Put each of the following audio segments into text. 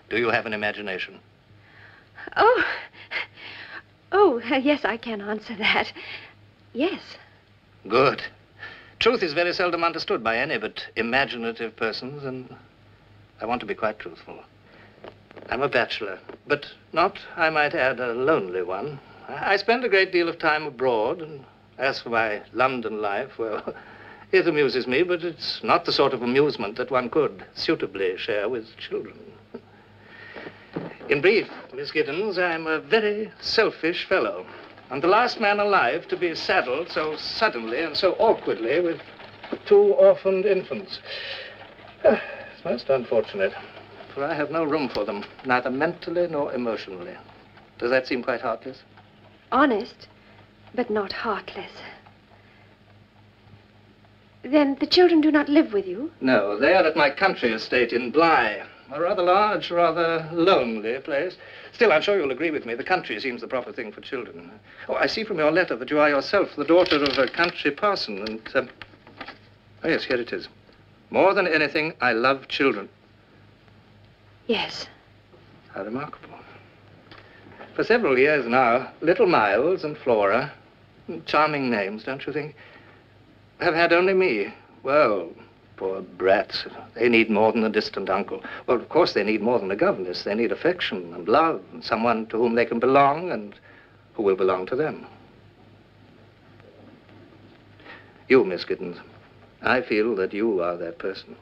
Do you have an imagination? Yes, I can answer that. Yes. Good. Truth is very seldom understood by any but imaginative persons, and I want to be quite truthful. I'm a bachelor, but not, I might add, a lonely one. I spend a great deal of time abroad, and as for my London life, well, it amuses me, but it's not the sort of amusement that one could suitably share with children. In brief, Miss Giddens, I'm a very selfish fellow. I'm the last man alive to be saddled so suddenly and so awkwardly with 2 orphaned infants. It's most unfortunate, for I have no room for them, neither mentally nor emotionally. Does that seem quite heartless? Honest, but not heartless. Then the children do not live with you? No, they are at my country estate in Bly. A rather large, rather lonely place. Still, I'm sure you'll agree with me, the country seems the proper thing for children. Oh, I see from your letter that you are yourself the daughter of a country parson, and, oh, yes, here it is. More than anything, I love children. Yes. How remarkable. For several years now, little Miles and Flora, charming names, don't you think, have had only me. Well, poor brats. They need more than a distant uncle. Well, of course, they need more than a governess. They need affection and love and someone to whom they can belong and who will belong to them. You, Miss Giddens, I feel that you are that person.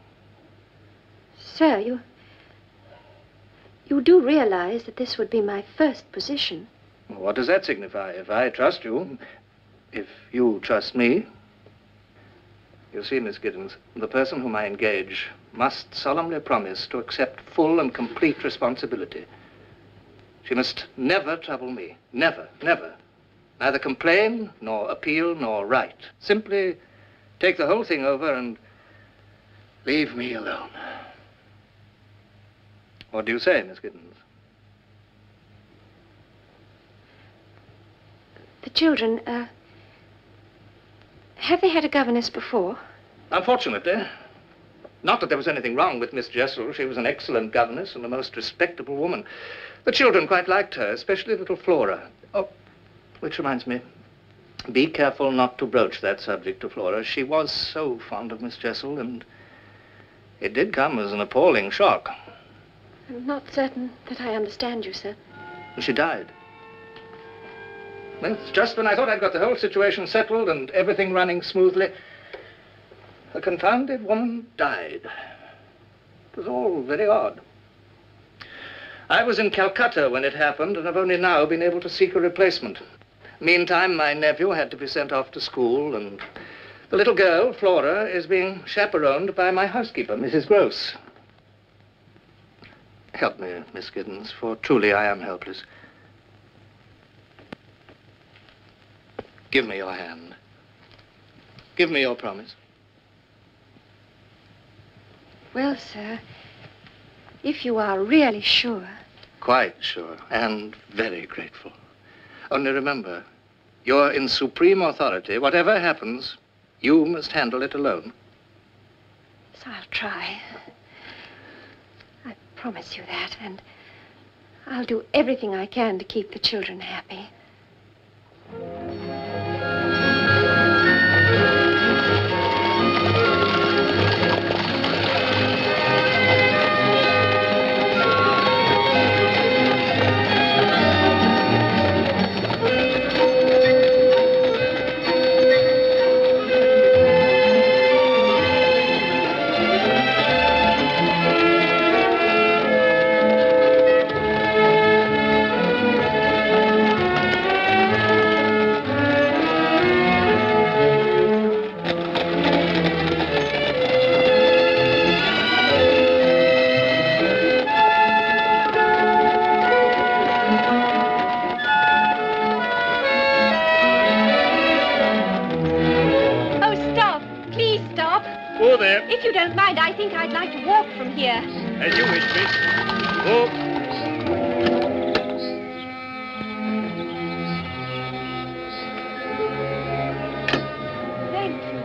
Sir, you do realize that this would be my first position. Well, what does that signify? If I trust you, if you trust me. You see, Miss Giddens, the person whom I engage must solemnly promise to accept full and complete responsibility. She must never trouble me. Never, never. Neither complain, nor appeal, nor write. Simply take the whole thing over and leave me alone. What do you say, Miss Giddens? The children, have they had a governess before? Unfortunately. Not that there was anything wrong with Miss Jessel. She was an excellent governess and a most respectable woman. The children quite liked her, especially little Flora. Oh, which reminds me, be careful not to broach that subject to Flora. She was so fond of Miss Jessel, and it did come as an appalling shock. I'm not certain that I understand you, sir. She died. Well, just when I thought I'd got the whole situation settled and everything running smoothly, the confounded woman died. It was all very odd. I was in Calcutta when it happened, and I've only now been able to seek a replacement. Meantime, my nephew had to be sent off to school, and The little girl, Flora, is being chaperoned by my housekeeper, Mrs. Gross. Help me, Miss Giddens, for truly I am helpless. Give me your hand. Give me your promise. Well, sir, if you are really sure. Quite sure, and very grateful. Only remember, you're in supreme authority. Whatever happens, you must handle it alone. So I'll try. I promise you that, and I'll do everything I can to keep the children happy. If you don't mind, I think I'd like to walk from here. As you wish, miss. Walk. Thank you.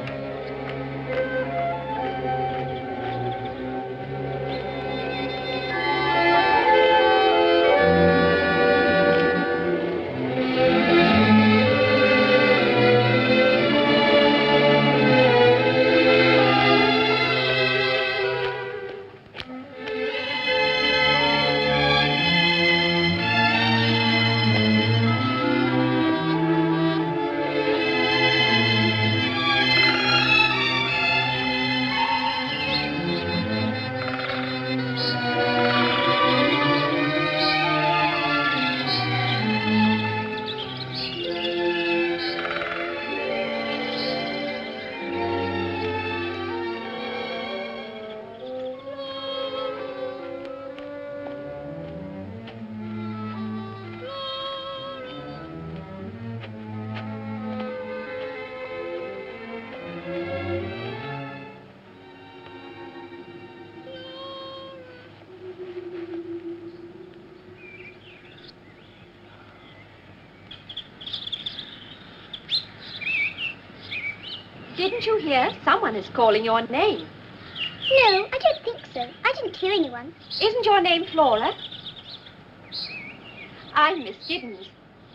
Didn't you hear? Someone is calling your name. No, I don't think so. I didn't hear anyone. Isn't your name Flora? I'm Miss Giddens.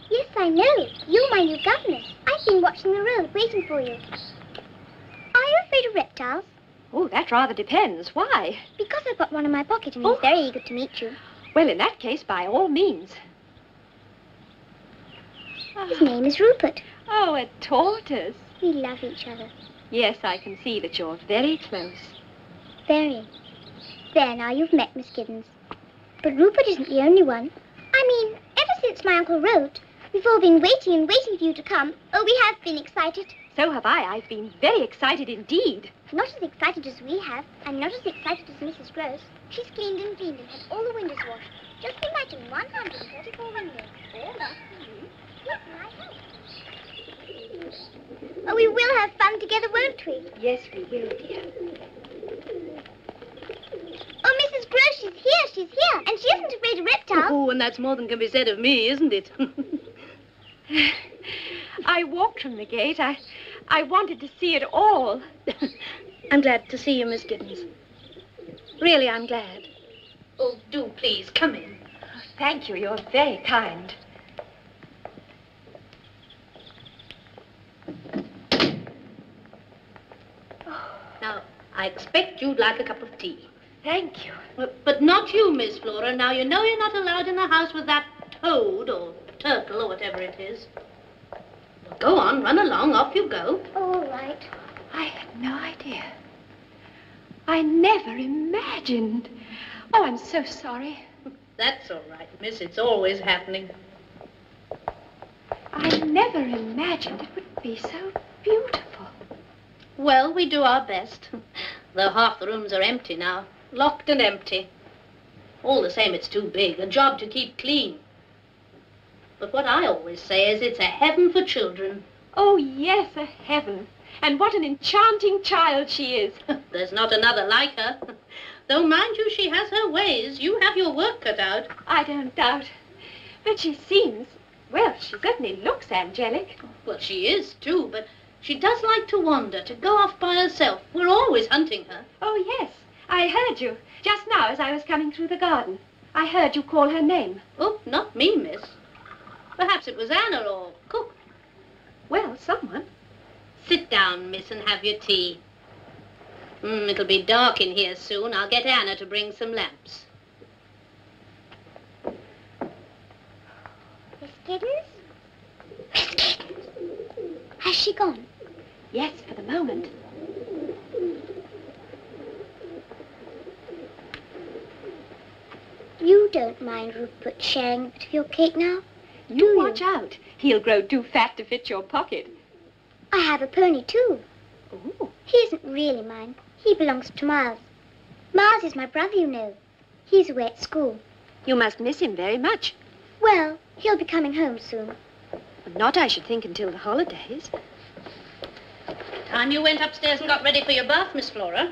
Yes, I know. You're my new governess. I've been watching the road, waiting for you. Are you afraid of reptiles? Oh, that rather depends. Why? Because I've got one in my pocket and he's very eager to meet you. Well, in that case, by all means. His name is Rupert. Oh, a tortoise. We love each other. Yes, I can see that you're very close. Very. There, now you've met Miss Giddens. But Rupert isn't the only one. I mean, ever since my uncle wrote, we've all been waiting and waiting for you to come. Oh, we have been excited. So have I. I've been very excited indeed. Not as excited as we have, and not as excited as Mrs. Gross. She's cleaned and had all the windows washed. Just imagine 134 windows, all up for you. With my help. Oh, we will have fun together, won't we? Yes, we will, dear. Oh, Mrs. Gross, she's here, and she isn't afraid of reptiles. Oh, and that's more than can be said of me, isn't it? I walked from the gate. I wanted to see it all. I'm glad to see you, Miss Giddens. Really, I'm glad. Oh, do please, come in. Oh, thank you. You're very kind. Now, I expect you'd like a cup of tea. Thank you. But not you, Miss Flora. Now, you know you're not allowed in the house with that toad or turtle or whatever it is. Well, go on, run along, off you go. Oh, all right. I had no idea. I never imagined. Oh, I'm so sorry. That's all right, miss. It's always happening. I never imagined it would be so beautiful. Well, we do our best. Though half the rooms are empty now. Locked and empty. All the same, it's too big. A job to keep clean. But what I always say is it's a heaven for children. Oh, yes, a heaven. And what an enchanting child she is. There's not another like her. Though, mind you, she has her ways. You have your work cut out. I don't doubt. But she seems, well, she certainly looks angelic. Well, she is, too, but she does like to wander, to go off by herself. We're always hunting her. Oh, yes, I heard you. Just now as I was coming through the garden. I heard you call her name. Oh, not me, miss. Perhaps it was Anna or Cook. Well, someone. Sit down, miss, and have your tea. It'll be dark in here soon. I'll get Anna to bring some lamps. Miss Giddens? Miss Giddens? Has she gone? Yes, for the moment. You don't mind Rupert sharing a bit of your cake now? You watch out. He'll grow too fat to fit your pocket. I have a pony, too. Oh. He isn't really mine. He belongs to Miles. Miles is my brother, you know. He's away at school. You must miss him very much. Well, he'll be coming home soon. Not, I should think, until the holidays. Time you went upstairs and got ready for your bath, Miss Flora.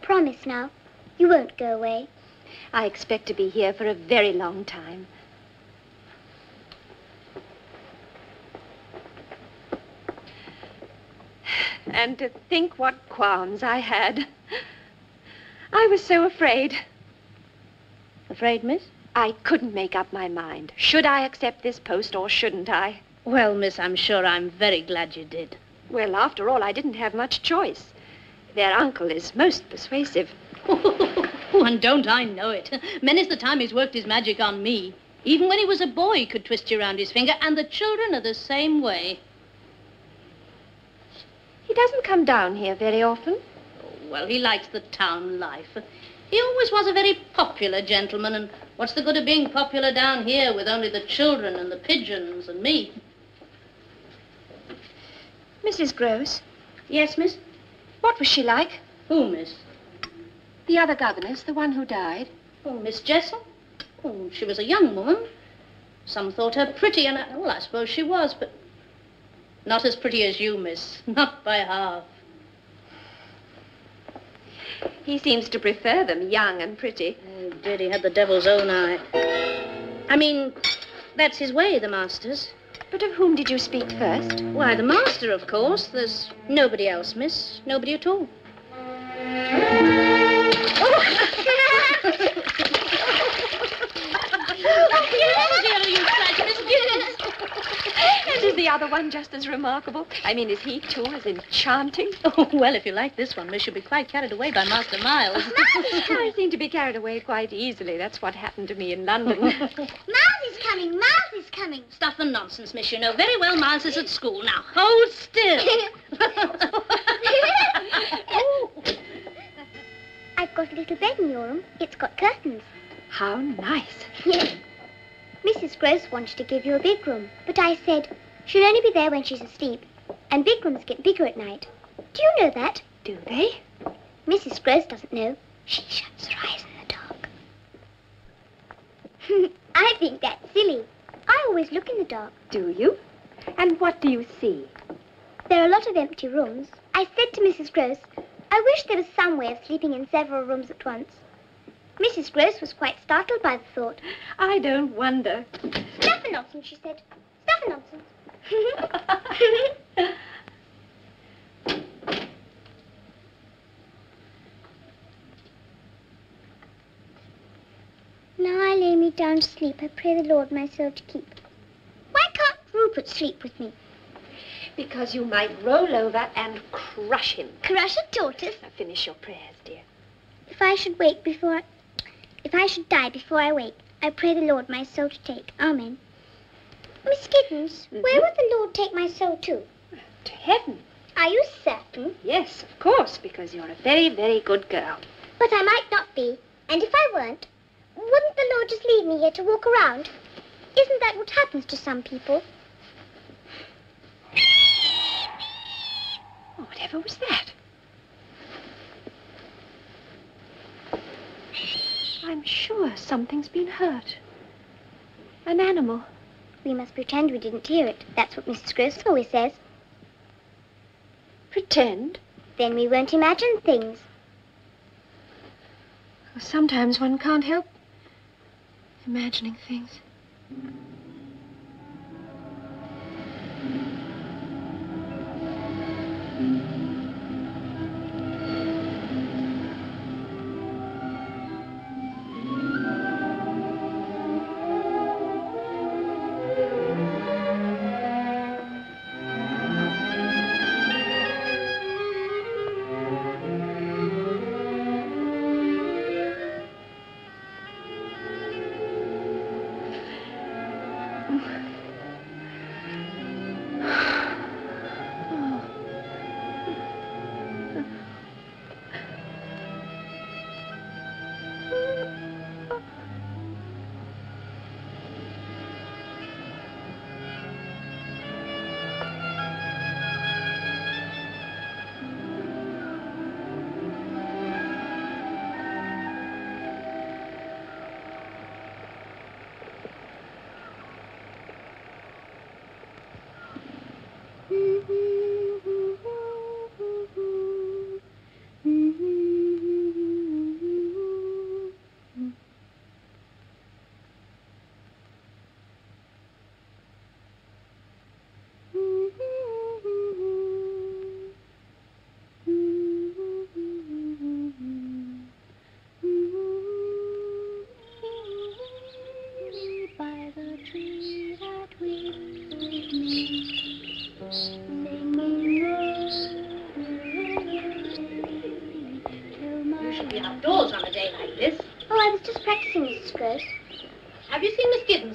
Promise now. You won't go away. I expect to be here for a very long time. And to think what qualms I had. I was so afraid. Afraid, miss? I couldn't make up my mind. Should I accept this post or shouldn't I? Well, miss, I'm sure I'm very glad you did. Well, after all, I didn't have much choice. Their uncle is most persuasive. Oh, and don't I know it. Many's the time he's worked his magic on me. Even when he was a boy, he could twist you around his finger, and the children are the same way. He doesn't come down here very often. Oh, well, he likes the town life. He always was a very popular gentleman, and what's the good of being popular down here with only the children and the pigeons and me? Mrs. Gross, Yes, miss? what was she like? Who, miss? The other governess, the one who died. Oh, Miss Jessel? Oh, she was a young woman. Some thought her pretty, and well, I suppose she was, but not as pretty as you, miss. Not by half. He seems to prefer them young and pretty. Oh, did he had the devil's own eye. I mean, that's his way, the master's. But of whom did you speak first? Why, the master, of course. There's nobody else, miss. Nobody at all. And is the other one just as remarkable? I mean, is he, too, as enchanting? Oh, well, if you like this one, miss, you'll be quite carried away by Master Miles. I seem to be carried away quite easily. That's what happened to me in London. Miles is coming. Miles is coming. Stuff and nonsense, miss. You know very well Miles is at school. Now, hold still. I've got a little bed in your room. It's got curtains. How nice. Yes. Mrs. Gross wanted to give you a big room, but I said she'll only be there when she's asleep, and big rooms get bigger at night. Do you know that? Do they? Mrs. Gross doesn't know. She shuts her eyes in the dark. I think that's silly. I always look in the dark. Do you? And what do you see? There are a lot of empty rooms. I said to Mrs. Gross, I wish there was some way of sleeping in several rooms at once. Mrs. Gross was quite startled by the thought. I don't wonder. Stuff and nonsense, she said. Stuff and nonsense. Now I lay me down to sleep. I pray the Lord my soul to keep. Why can't Rupert sleep with me? Because you might roll over and crush him. Crush a tortoise? Now finish your prayers, dear. If I should die before I wake, I pray the Lord my soul to take. Amen. Miss Giddens, where would the Lord take my soul to? To heaven. Are you certain? Yes, of course, because you're a very, very good girl. But I might not be. And if I weren't, wouldn't the Lord just leave me here to walk around? Isn't that what happens to some people? Oh, what Whatever was that? I'm sure something's been hurt. An animal. We must pretend we didn't hear it. That's what Mrs. Gross always says. Pretend? Then we won't imagine things. Well, sometimes one can't help imagining things.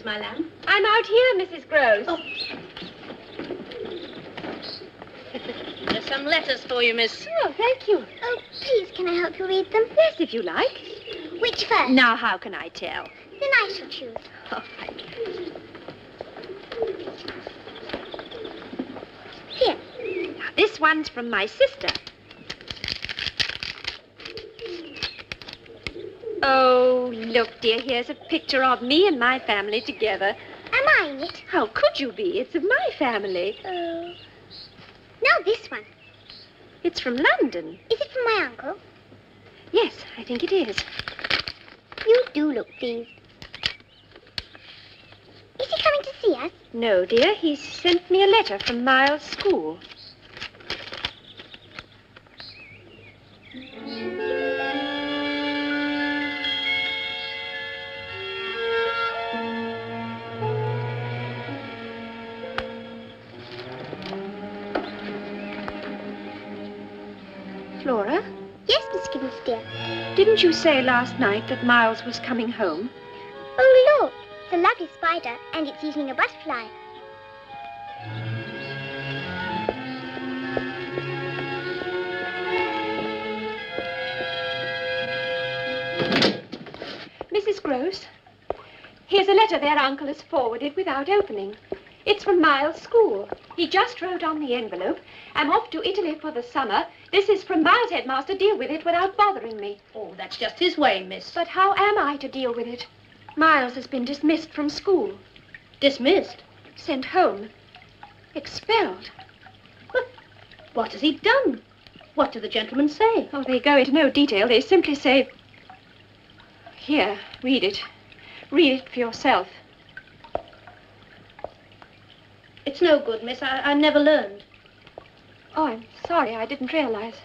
My lamb. I'm out here, Mrs. Gross. Oh. There's some letters for you, miss. Oh, thank you. Oh, please, can I help you read them? Yes, if you like. Which first? Now, how can I tell? Then I shall choose. All right. Here. Now, this one's from my sister. Oh, look, dear, here's a picture of me and my family together. Am I in it? How could you be? It's of my family. Oh. Now this one. It's from London. Is it from my uncle? Yes, I think it is. You do look pleased. Is he coming to see us? No, dear, he's sent me a letter from Miles' school. Flora? Yes, Miss Gibbons, dear. Didn't you say last night that Miles was coming home? Oh, look. It's a lovely spider, and it's eating a butterfly. Mrs. Gross, here's a letter their uncle has forwarded without opening. It's from Miles' school. He just wrote on the envelope, "I'm off to Italy for the summer. This is from Miles' headmaster. Deal with it without bothering me." Oh, that's just his way, miss. But how am I to deal with it? Miles has been dismissed from school. Dismissed? Sent home. Expelled. But what has he done? What do the gentlemen say? Oh, they go into no detail. They simply say... Here, read it. Read it for yourself. It's no good, miss. I never learned. Oh, I'm sorry. I didn't realize.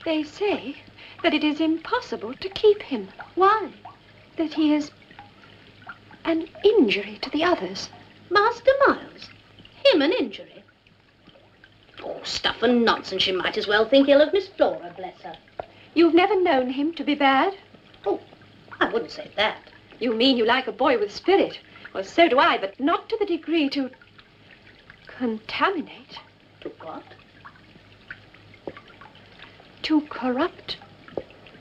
They say that it is impossible to keep him. Why? That he is an injury to the others. Master Miles? Him an injury? Oh, stuff and nonsense. You might as well think ill of Miss Flora, bless her. You've never known him to be bad? Oh, I wouldn't say that. You mean you like a boy with spirit? Well, so do I, but not to the degree to contaminate. To what? To corrupt.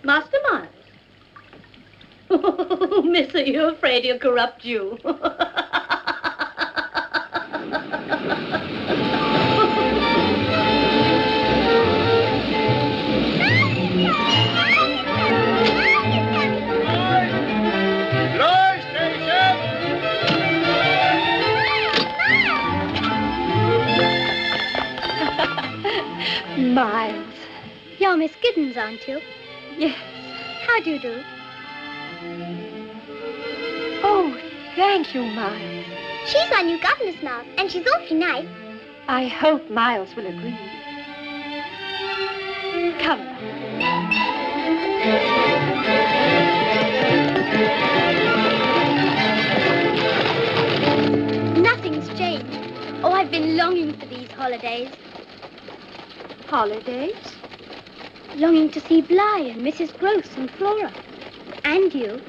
Master Miles? Oh, miss, are you afraid he'll corrupt you? Giddens, aren't you? Yes. How do you do? Oh, thank you, Miles. She's our new governess, Miles, and she's awfully nice. I hope Miles will agree. Come. Nothing's changed. Oh, I've been longing for these holidays. Holidays? Longing to see Bly and Mrs. Gross and Flora. And you.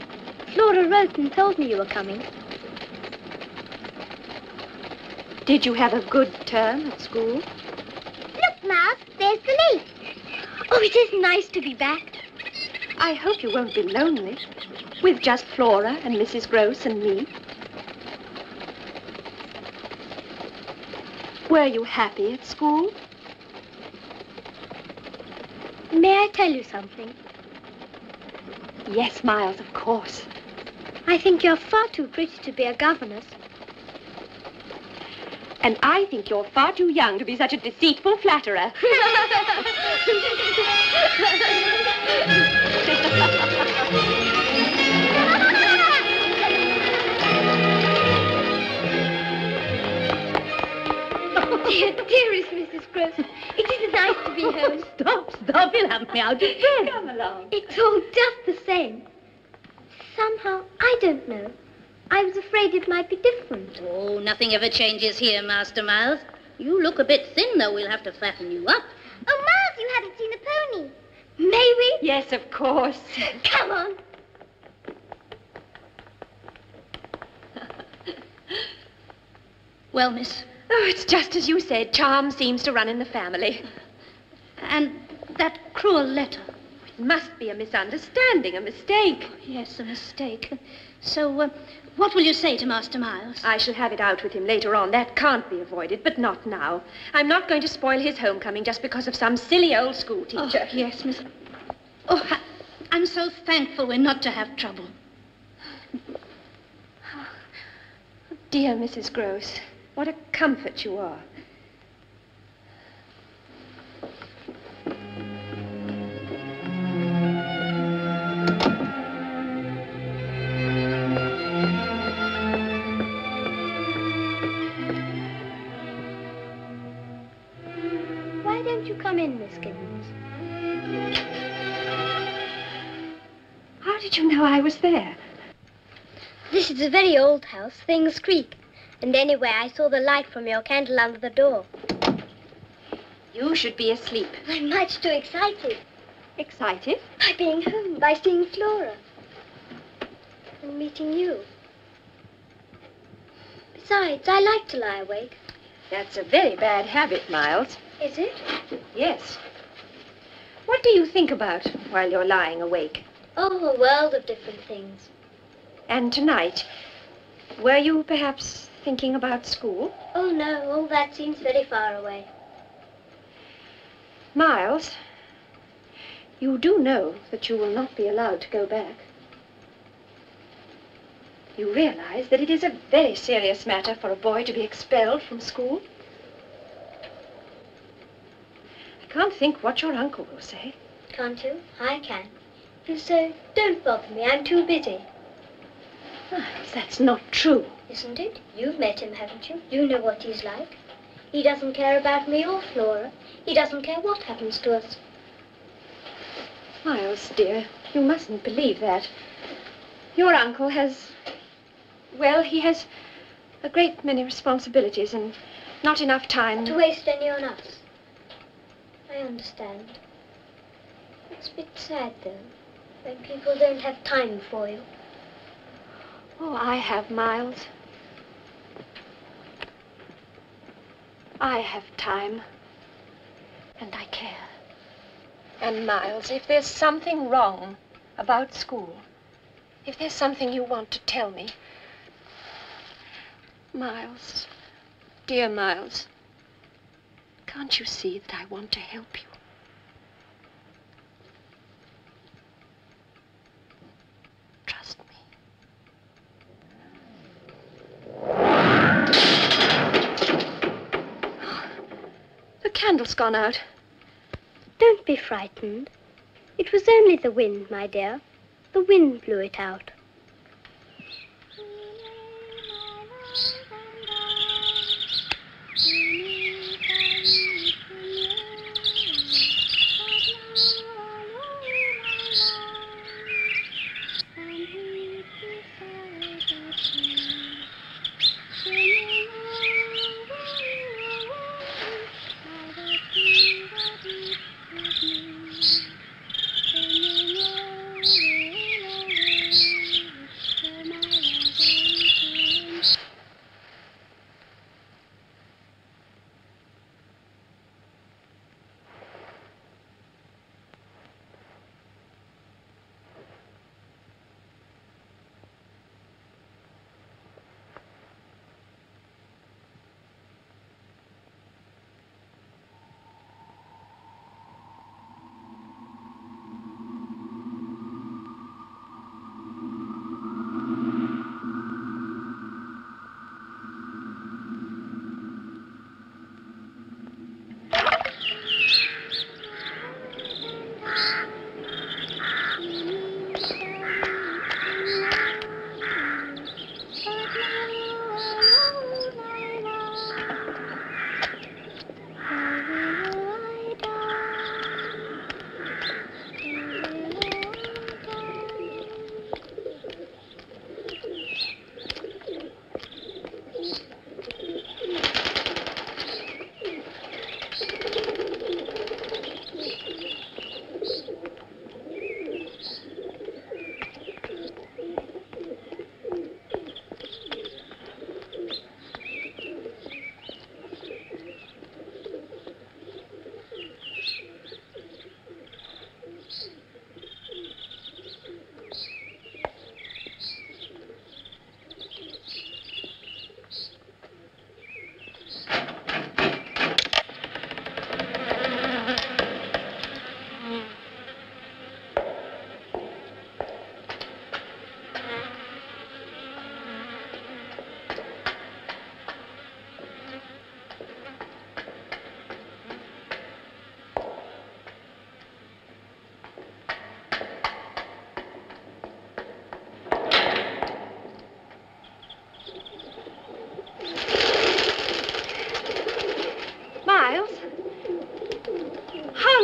Flora wrote and told me you were coming. Did you have a good term at school? Look, Miles, there's the lake. Oh, it is nice to be back. I hope you won't be lonely, with just Flora and Mrs. Gross and me. Were you happy at school? May I tell you something? Yes, Miles, of course. I think you're far too pretty to be a governess. And I think you're far too young to be such a deceitful flatterer. Dearest Mrs. Gross, it is nice to be home. Stop, you'll have me out of bed. Come along. It's all just the same. Somehow, I don't know. I was afraid it might be different. Oh, nothing ever changes here, Master Miles. You look a bit thin, though. We'll have to fatten you up. Oh, Miles, you haven't seen the pony. May we? Yes, of course. Come on. Well, miss, Oh, it's just as you said. Charm seems to run in the family. and that cruel letter. It must be a misunderstanding, a mistake. Yes, a mistake. So, what will you say to Master Miles? I shall have it out with him later on. That can't be avoided, but not now. I'm not going to spoil his homecoming just because of some silly old school teacher. Oh, yes, miss. Oh, I'm so thankful we're not to have trouble. Dear Mrs. Gross, what a comfort you are. Why don't you come in, Miss Giddens? How did you know I was there? This is a very old house. Things creak. And anyway, I saw the light from your candle under the door. You should be asleep. I'm much too excited. Excited? By being home, by seeing Flora. And meeting you. Besides, I like to lie awake. That's a very bad habit, Miles. Is it? Yes. What do you think about while you're lying awake? Oh, a world of different things. And tonight, were you perhaps thinking about school? Oh, no, all that seems very far away. Miles, you do know that you will not be allowed to go back. You realize that it is a very serious matter for a boy to be expelled from school? I can't think what your uncle will say. Can't you? I can. He'll say, don't bother me, I'm too busy. Miles, that's not true. Isn't it? You've met him, haven't you? You know what he's like. He doesn't care about me or Flora. He doesn't care what happens to us. Miles, dear, you mustn't believe that. Your uncle has... well, he has a great many responsibilities and not enough time... To waste any on us. I understand. It's a bit sad, though, when people don't have time for you. Oh, I have, Miles. I have time. And I care. And, Miles, if there's something wrong about school, if there's something you want to tell me, Miles, dear Miles, can't you see that I want to help you? Trust me. The candle's gone out. Don't be frightened. It was only the wind, my dear. The wind blew it out.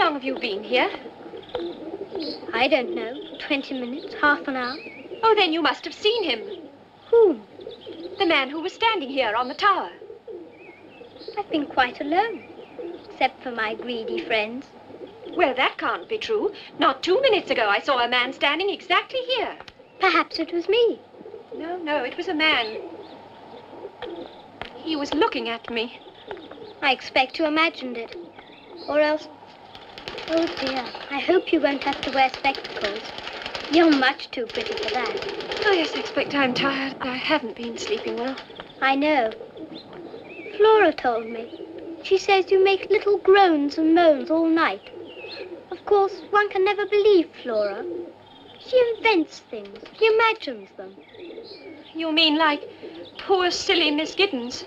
Have you been here? I don't know. 20 minutes, half an hour. Oh, then you must have seen him. Whom? The man who was standing here on the tower. I've been quite alone, except for my greedy friends. Well, that can't be true. Not 2 minutes ago I saw a man standing exactly here. Perhaps it was me. No, it was a man. He was looking at me. I expect you imagined it. Or else... Oh, dear. I hope you won't have to wear spectacles. You're much too pretty for that. Oh, yes, I expect I'm tired. I haven't been sleeping well. I know. Flora told me. She says you make little groans and moans all night. Of course, one can never believe Flora. She invents things. She imagines them. You mean like poor, silly Miss Giddens?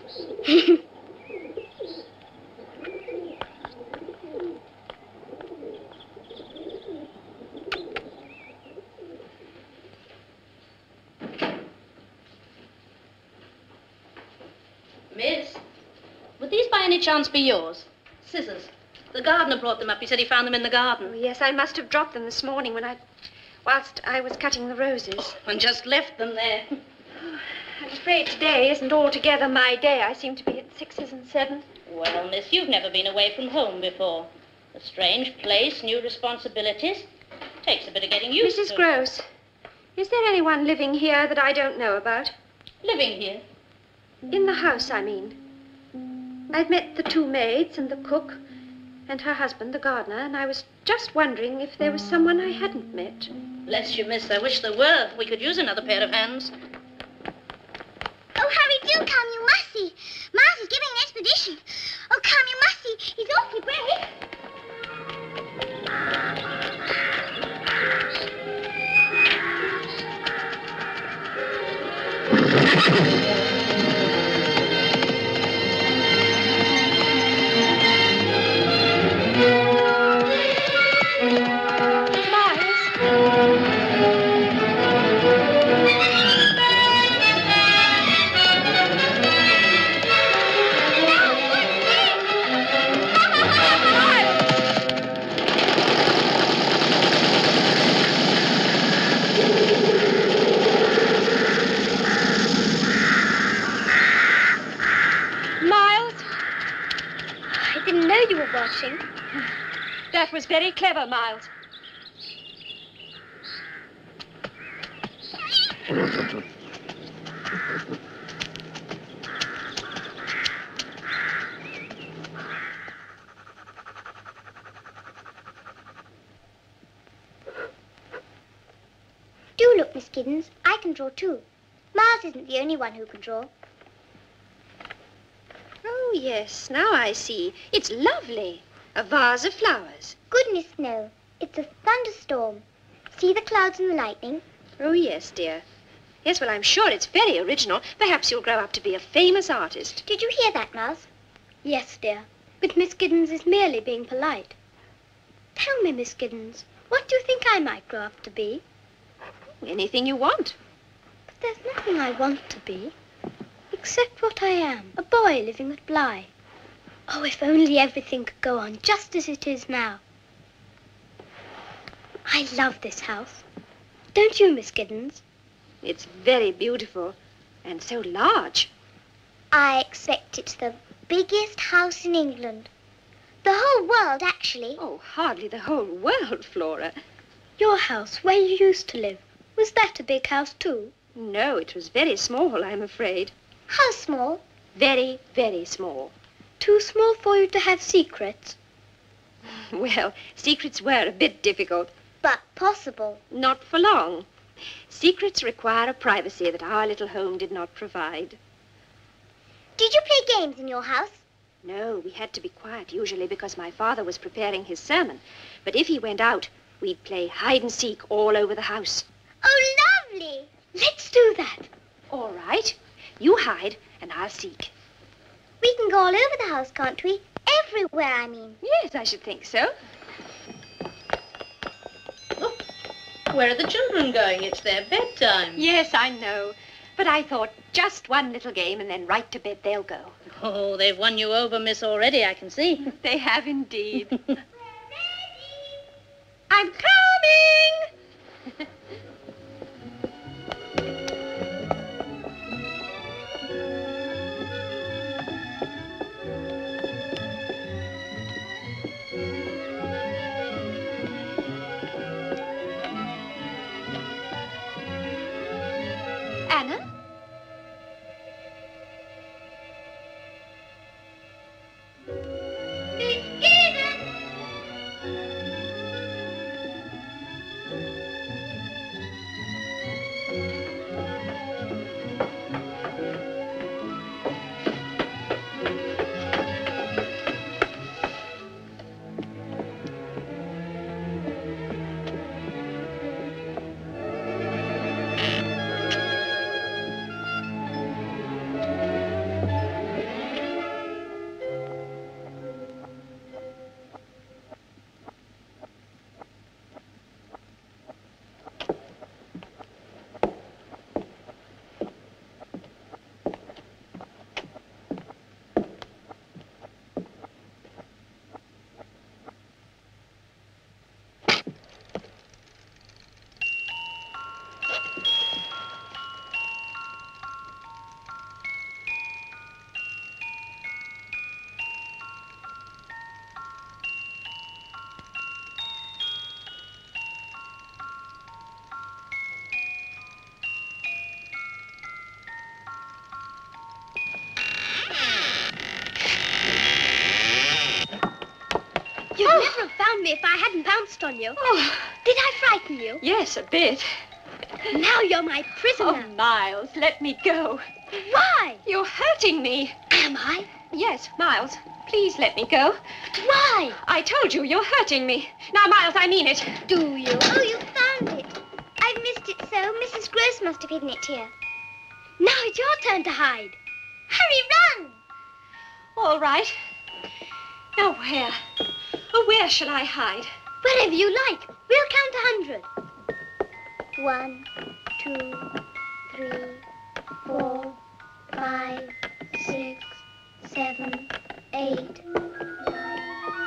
Miss, would these by any chance be yours? Scissors. The gardener brought them up. He said he found them in the garden. Oh, yes, I must have dropped them this morning whilst I was cutting the roses. And just left them there. I'm afraid today isn't altogether my day. I seem to be at 6s and 7s. Well, miss, you've never been away from home before. A strange place, new responsibilities. Takes a bit of getting used to. Mrs. Gross, is there anyone living here that I don't know about? Living here? In the house, I mean. I've met the 2 maids and the cook and her husband, the gardener, and I was just wondering if there was someone I hadn't met. Bless you, miss. I wish there were. We could use another pair of hands. Oh, hurry, do come, you must see. Miles is giving an expedition. Oh, come, you must see. He's awfully brave. very clever, Miles. Do look, Miss Giddens. I can draw too. Miles isn't the only one who can draw. Oh, yes, now I see. It's lovely. A vase of flowers. Goodness, no. It's a thunderstorm. See the clouds and the lightning? Oh, yes, dear. Yes, well, I'm sure it's very original. Perhaps you'll grow up to be a famous artist. Did you hear that, Miles? Yes, dear. But Miss Giddens is merely being polite. Tell me, Miss Giddens, what do you think I might grow up to be? Anything you want. But there's nothing I want to be, except what I am, a boy living at Bly. Oh, if only everything could go on just as it is now. I love this house. Don't you, Miss Giddens? It's very beautiful and so large. I expect it's the biggest house in England. The whole world, actually. Oh, hardly the whole world, Flora. Your house, where you used to live, was that a big house too? No, it was very small, I'm afraid. How small? Very, very small. Too small for you to have secrets? Well, secrets were a bit difficult. But possible. Not for long. Secrets require a privacy that our little home did not provide. Did you play games in your house? No, we had to be quiet usually because my father was preparing his sermon. But if he went out, we'd play hide and seek all over the house. Oh, lovely. Let's do that. All right. You hide and I'll seek. We can go all over the house, can't we? Everywhere, I mean. Yes, I should think so. Oh, where are the children going? It's their bedtime. Yes, I know. But I thought just one little game and then right to bed they'll go. Oh, they've won you over, miss, already, I can see. They have indeed. I'm coming! Anna? You'd never have found me if I hadn't pounced on you. Oh, Did I frighten you? yes, a bit. Now you're my prisoner. Oh, Miles, let me go. Why? You're hurting me. Am I? Yes, Miles, please let me go. But why? I told you, you're hurting me. Now, Miles, I mean it. Do you? Oh, you found it. I've missed it so. Mrs. Gross must have hidden it here. Now it's your turn to hide. Hurry, run! All right. Now, where? Oh, where shall I hide? Wherever you like. We'll count 100. 1, 2, 3, 4, 5, 6, 7, 8, 9,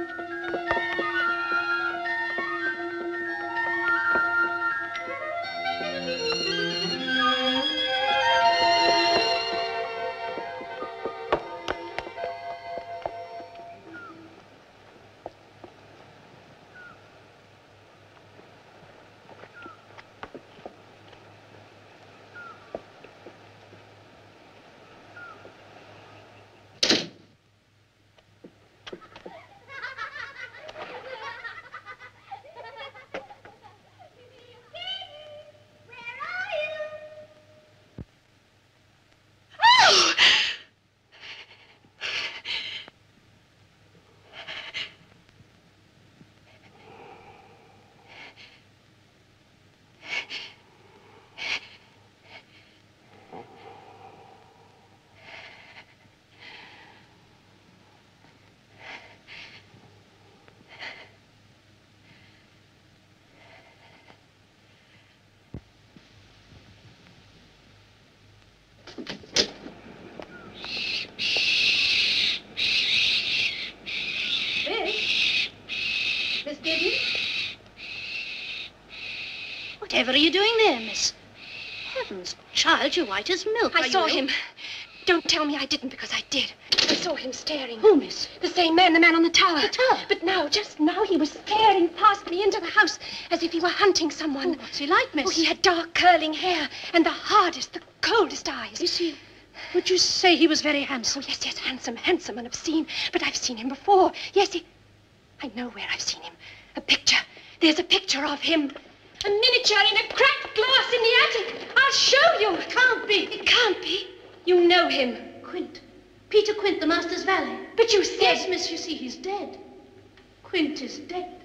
10. Whatever are you doing there, miss? Heavens, child, you're white as milk. I saw him. Don't tell me I didn't, because I did. I saw him staring. Who, miss? The same man, the man on the tower. The tower? But now, just now, he was staring past me into the house as if he were hunting someone. Oh, what's he like, miss? Oh, he had dark curling hair and the hardest, the coldest eyes. Is he... Would you say he was very handsome? Oh, yes, yes, handsome, handsome and obscene. But I've seen him before. Yes, I know where I've seen him. A picture. There's a picture of him. A miniature in a cracked glass in the attic. I'll show you. It can't be. It can't be. You know him. Quint. Peter Quint, the master's valet. But you said... Yes, miss, you see, he's dead. Quint is dead.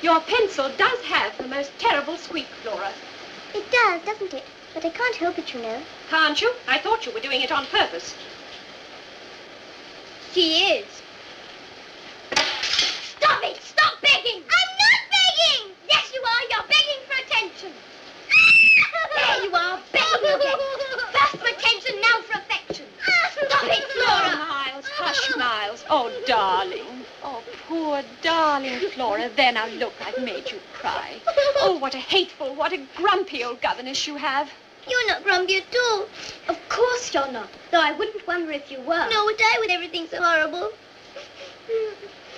Your pencil does have the most terrible squeak, Flora. It does, doesn't it? But I can't help it, you know. Can't you? I thought you were doing it on purpose. She is. Stop it! Stop begging! I'm not begging! Yes, you are. You're begging for attention. There you are, begging again. First for attention, now for affection. Stop it, Flora! Miles, hush, Miles. Oh, darling. Oh, poor darling Flora. There, now look, I've made you cry. Oh, what a hateful, what a grumpy old governess you have. You're not grumpy at all. Of course you're not. Though I wouldn't wonder if you were. No, would I, with everything so horrible?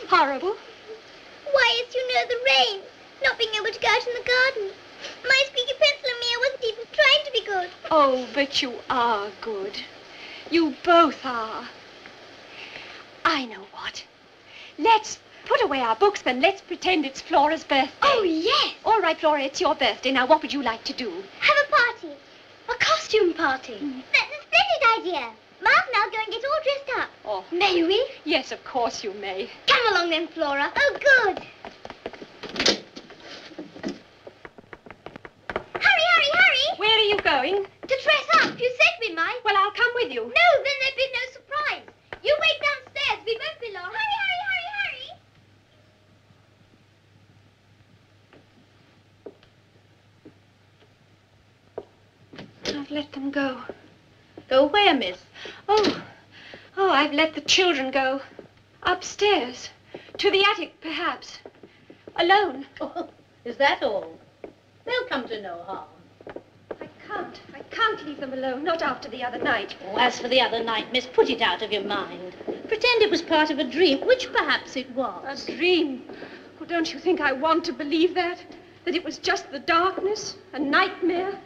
Horrible? Why, it's, you know, the rain. Not being able to go out in the garden. My squeaky pencil and me, I wasn't even trying to be good. Oh, but you are good. You both are. I know what. Let's put away our books, then let's pretend it's Flora's birthday. Oh, yes. All right, Flora, it's your birthday. Now, what would you like to do? Have a party. A costume party. That's a splendid idea. Miles and I'll go and get all dressed up. Oh. May we? Yes, of course you may. Come along then, Flora. Oh, good. Hurry, hurry, hurry. Where are you going? To dress up. You said we might. Well, I'll come with you. No, then there'd be no surprise. You wait downstairs. We won't be long. Hurry, hurry, hurry, hurry. I've let them go. Go where, miss? Oh, I've let the children go. Upstairs. To the attic, perhaps. Alone. Oh, is that all? They'll come to no harm. I can't leave them alone, not after the other night. Oh, as for the other night, miss, put it out of your mind. Pretend it was part of a dream, which perhaps it was. A dream? Oh, don't you think I want to believe that? That it was just the darkness, a nightmare?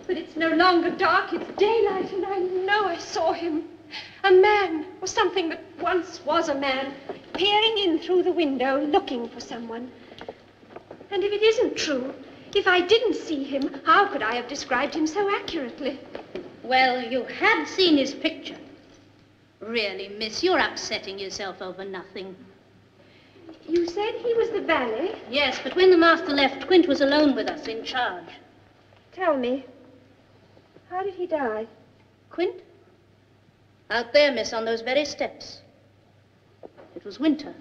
But it's no longer dark, it's daylight, and I know I saw him. A man, or something that once was a man, peering in through the window, looking for someone. And if it isn't true, if I didn't see him, how could I have described him so accurately? Well, you had seen his picture. Really, miss, you're upsetting yourself over nothing. You said he was the valet? Yes, but when the master left, Quint was alone with us, in charge. Tell me, how did he die? Quint? Out there, miss, on those very steps. It was winter.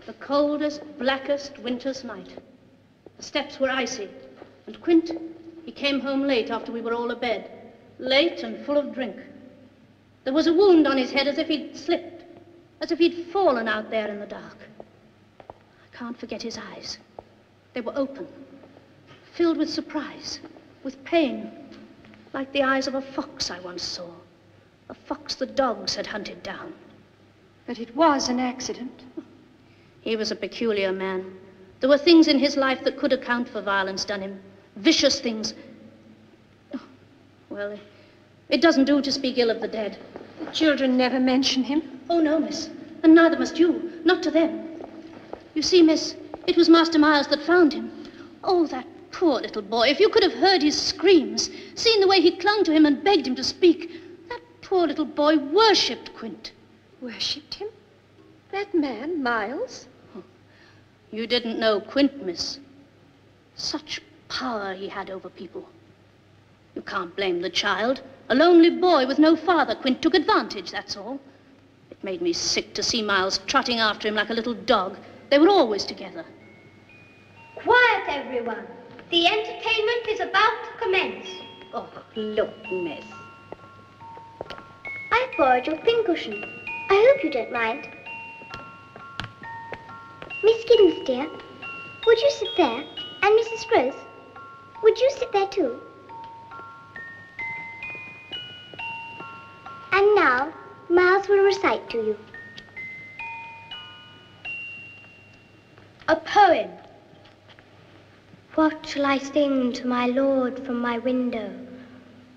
The coldest, blackest winter's night. The steps were icy, and Quint, he came home late after we were all abed. Late and full of drink. There was a wound on his head as if he'd slipped, as if he'd fallen out there in the dark. I can't forget his eyes. They were open, filled with surprise, with pain, like the eyes of a fox I once saw. A fox the dogs had hunted down. But it was an accident. He was a peculiar man. There were things in his life that could account for violence done him. Vicious things. Well, it doesn't do to speak ill of the dead. The children never mention him. Oh, no, miss. And neither must you. Not to them. You see, miss, it was Master Miles that found him. Oh, that poor little boy. If you could have heard his screams, seen the way he clung to him and begged him to speak. That poor little boy worshipped Quint. Worshipped him? That man, Miles? Oh, you didn't know Quint, miss. Such power he had over people. You can't blame the child. A lonely boy with no father. Quint took advantage, that's all. It made me sick to see Miles trotting after him like a little dog. They were always together. Quiet, everyone. The entertainment is about to commence. Oh, look, miss. I've borrowed your pincushion. I hope you don't mind. Miss Giddens, dear, would you sit there? And Mrs. Rose, would you sit there too? And now, Miles will recite to you. A poem. What shall I sing to my lord from my window?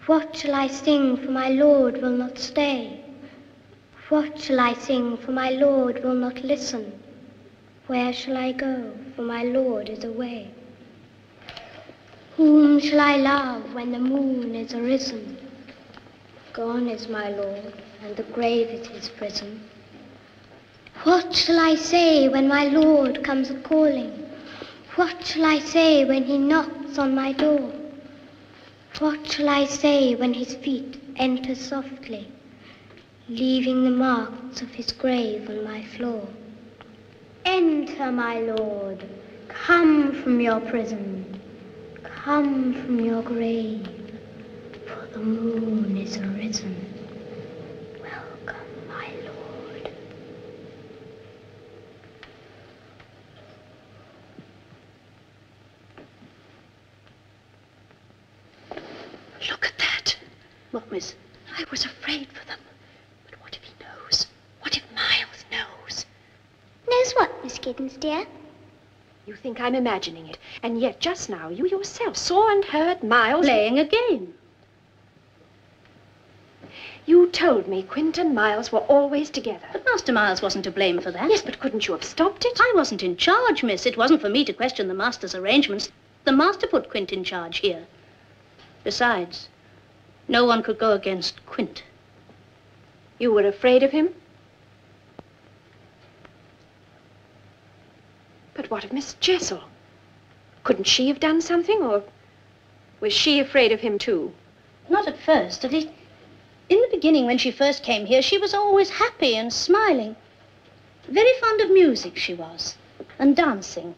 What shall I sing, for my lord will not stay? What shall I sing, for my lord will not listen? Where shall I go, for my lord is away? Whom shall I love when the moon is arisen? Gone is my lord, and the grave is his prison. What shall I say when my lord comes a-calling? What shall I say when he knocks on my door? What shall I say when his feet enter softly, leaving the marks of his grave on my floor? Enter, my lord, come from your prison, come from your grave, for the moon is arisen. Welcome, my lord. Look at that. What, miss? I was afraid for them. But what if he knows? What if Miles knows? Knows what, Miss Giddens, dear? You think I'm imagining it. And yet just now you yourself saw and heard Miles... Playing a game. You told me Quint and Miles were always together. But Master Miles wasn't to blame for that. Yes, but couldn't you have stopped it? I wasn't in charge, miss. It wasn't for me to question the master's arrangements. The master put Quint in charge here. Besides, no one could go against Quint. You were afraid of him? But what of Miss Jessel? Couldn't she have done something, or was she afraid of him too? Not at first. At least, in the beginning, when she first came here, she was always happy and smiling. Very fond of music, she was, and dancing.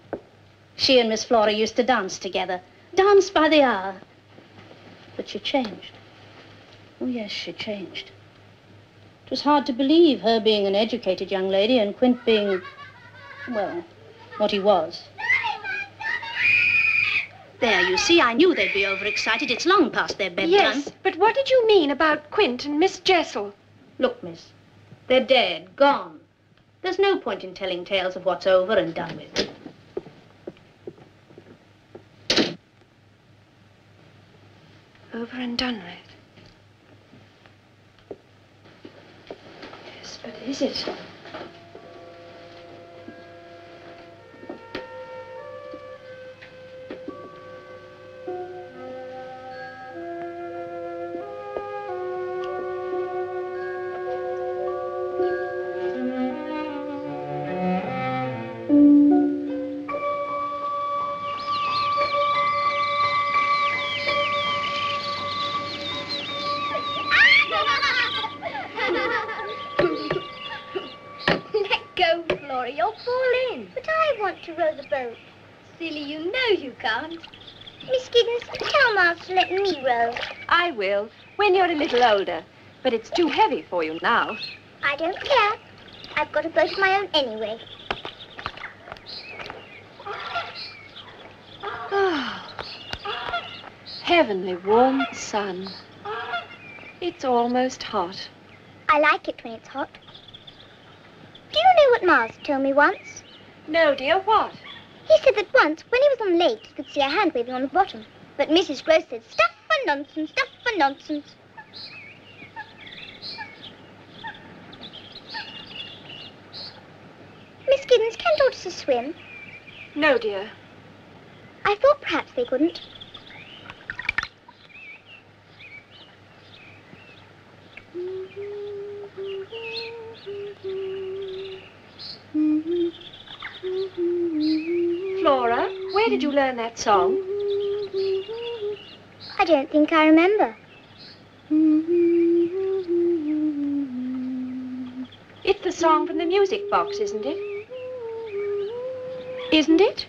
She and Miss Flora used to dance together, dance by the hour. But she changed. Oh, yes, she changed. It was hard to believe, her being an educated young lady and Quint being, well, what he was. There, you see, I knew they'd be overexcited. It's long past their bedtime. Yes, but what did you mean about Quint and Miss Jessel? Look, miss, they're dead, gone. There's no point in telling tales of what's over and done with. Over and done with. Yes, but is it? Let go, Flora. You'll fall in. But I want to row the boat. silly. You know you can't. Miss Giddens, tell Miles to let me row. I will, when you're a little older. But it's too heavy for you now. I don't care. I've got a boat of my own anyway. Oh, heavenly warm sun. It's almost hot. I like it when it's hot. Do you know what Miles told me once? No, dear, what? He said that once, when he was on the lake, he could see a hand waving on the bottom. But Mrs. Gross said, stuff and nonsense, stuff and nonsense. Miss Giddens, can tortoises swim? No, dear. I thought perhaps they couldn't. Flora, where did you learn that song? I don't think I remember. It's the song from the music box, isn't it? Isn't it?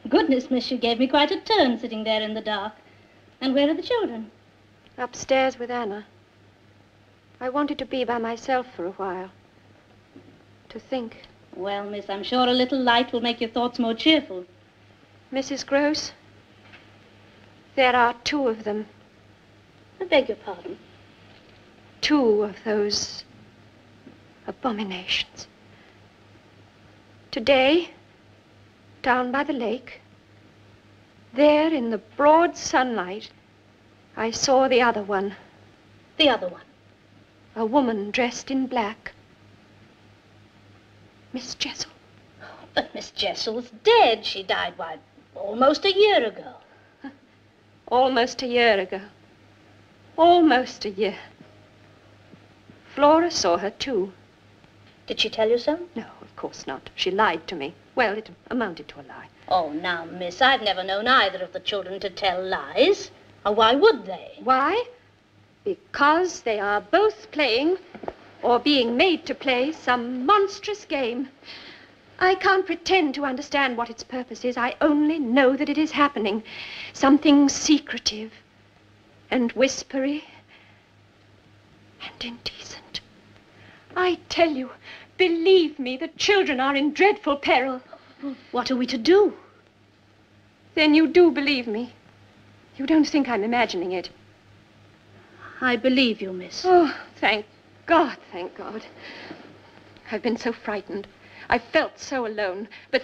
Goodness, miss, you gave me quite a turn sitting there in the dark. And where are the children? Upstairs with Anna. I wanted to be by myself for a while. To think. Well, miss, I'm sure a little light will make your thoughts more cheerful. Mrs. Gross, there are 2 of them. I beg your pardon. 2 of those abominations. Today, down by the lake, there in the broad sunlight, I saw the other one. The other one? A woman dressed in black. Miss Jessel. But Miss Jessel's dead. She died, why, almost a year ago. Almost a year ago. Almost a year. Flora saw her, too. Did she tell you so? No, of course not. She lied to me. Well, it amounted to a lie. Oh, now, miss, I've never known either of the children to tell lies. Or why would they? Why? Because they are both playing, or being made to play, some monstrous game. I can't pretend to understand what its purpose is. I only know that it is happening. Something secretive and whispery and indecent. I tell you, believe me, the children are in dreadful peril. What are we to do? Then you do believe me. You don't think I'm imagining it. I believe you, miss. Oh, thank God, thank God. I've been so frightened. I've felt so alone. But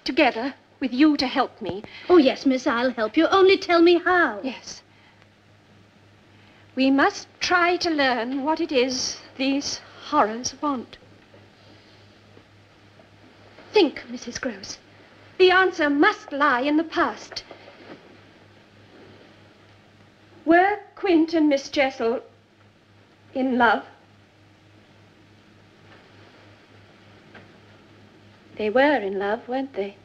together, with you to help me. Oh, yes, miss, I'll help you. Only tell me how. Yes. We must try to learn what it is these horrors want. Think, Mrs. Gross. The answer must lie in the past. Were Quint and Miss Jessel in love? They were in love, weren't they?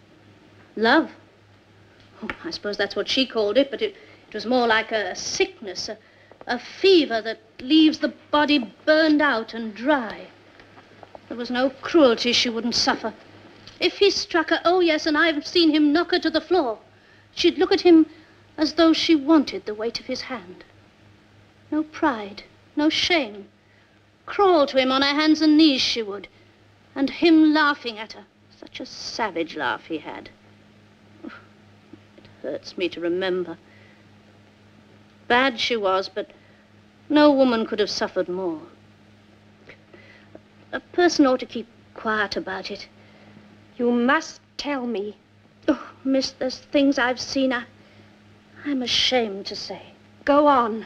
Love? Oh, I suppose that's what she called it, but it was more like a sickness, a fever that leaves the body burned out and dry. There was no cruelty she wouldn't suffer. If he struck her, oh yes, and I've seen him knock her to the floor, she'd look at him as though she wanted the weight of his hand. No pride, no shame. Crawl to him on her hands and knees, she would, and him laughing at her, Such a savage laugh he had. Oh, it hurts me to remember. Bad she was, but no woman could have suffered more. A person ought to keep quiet about it. You must tell me. Oh, miss, there's things I've seen I'm ashamed to say. Go on.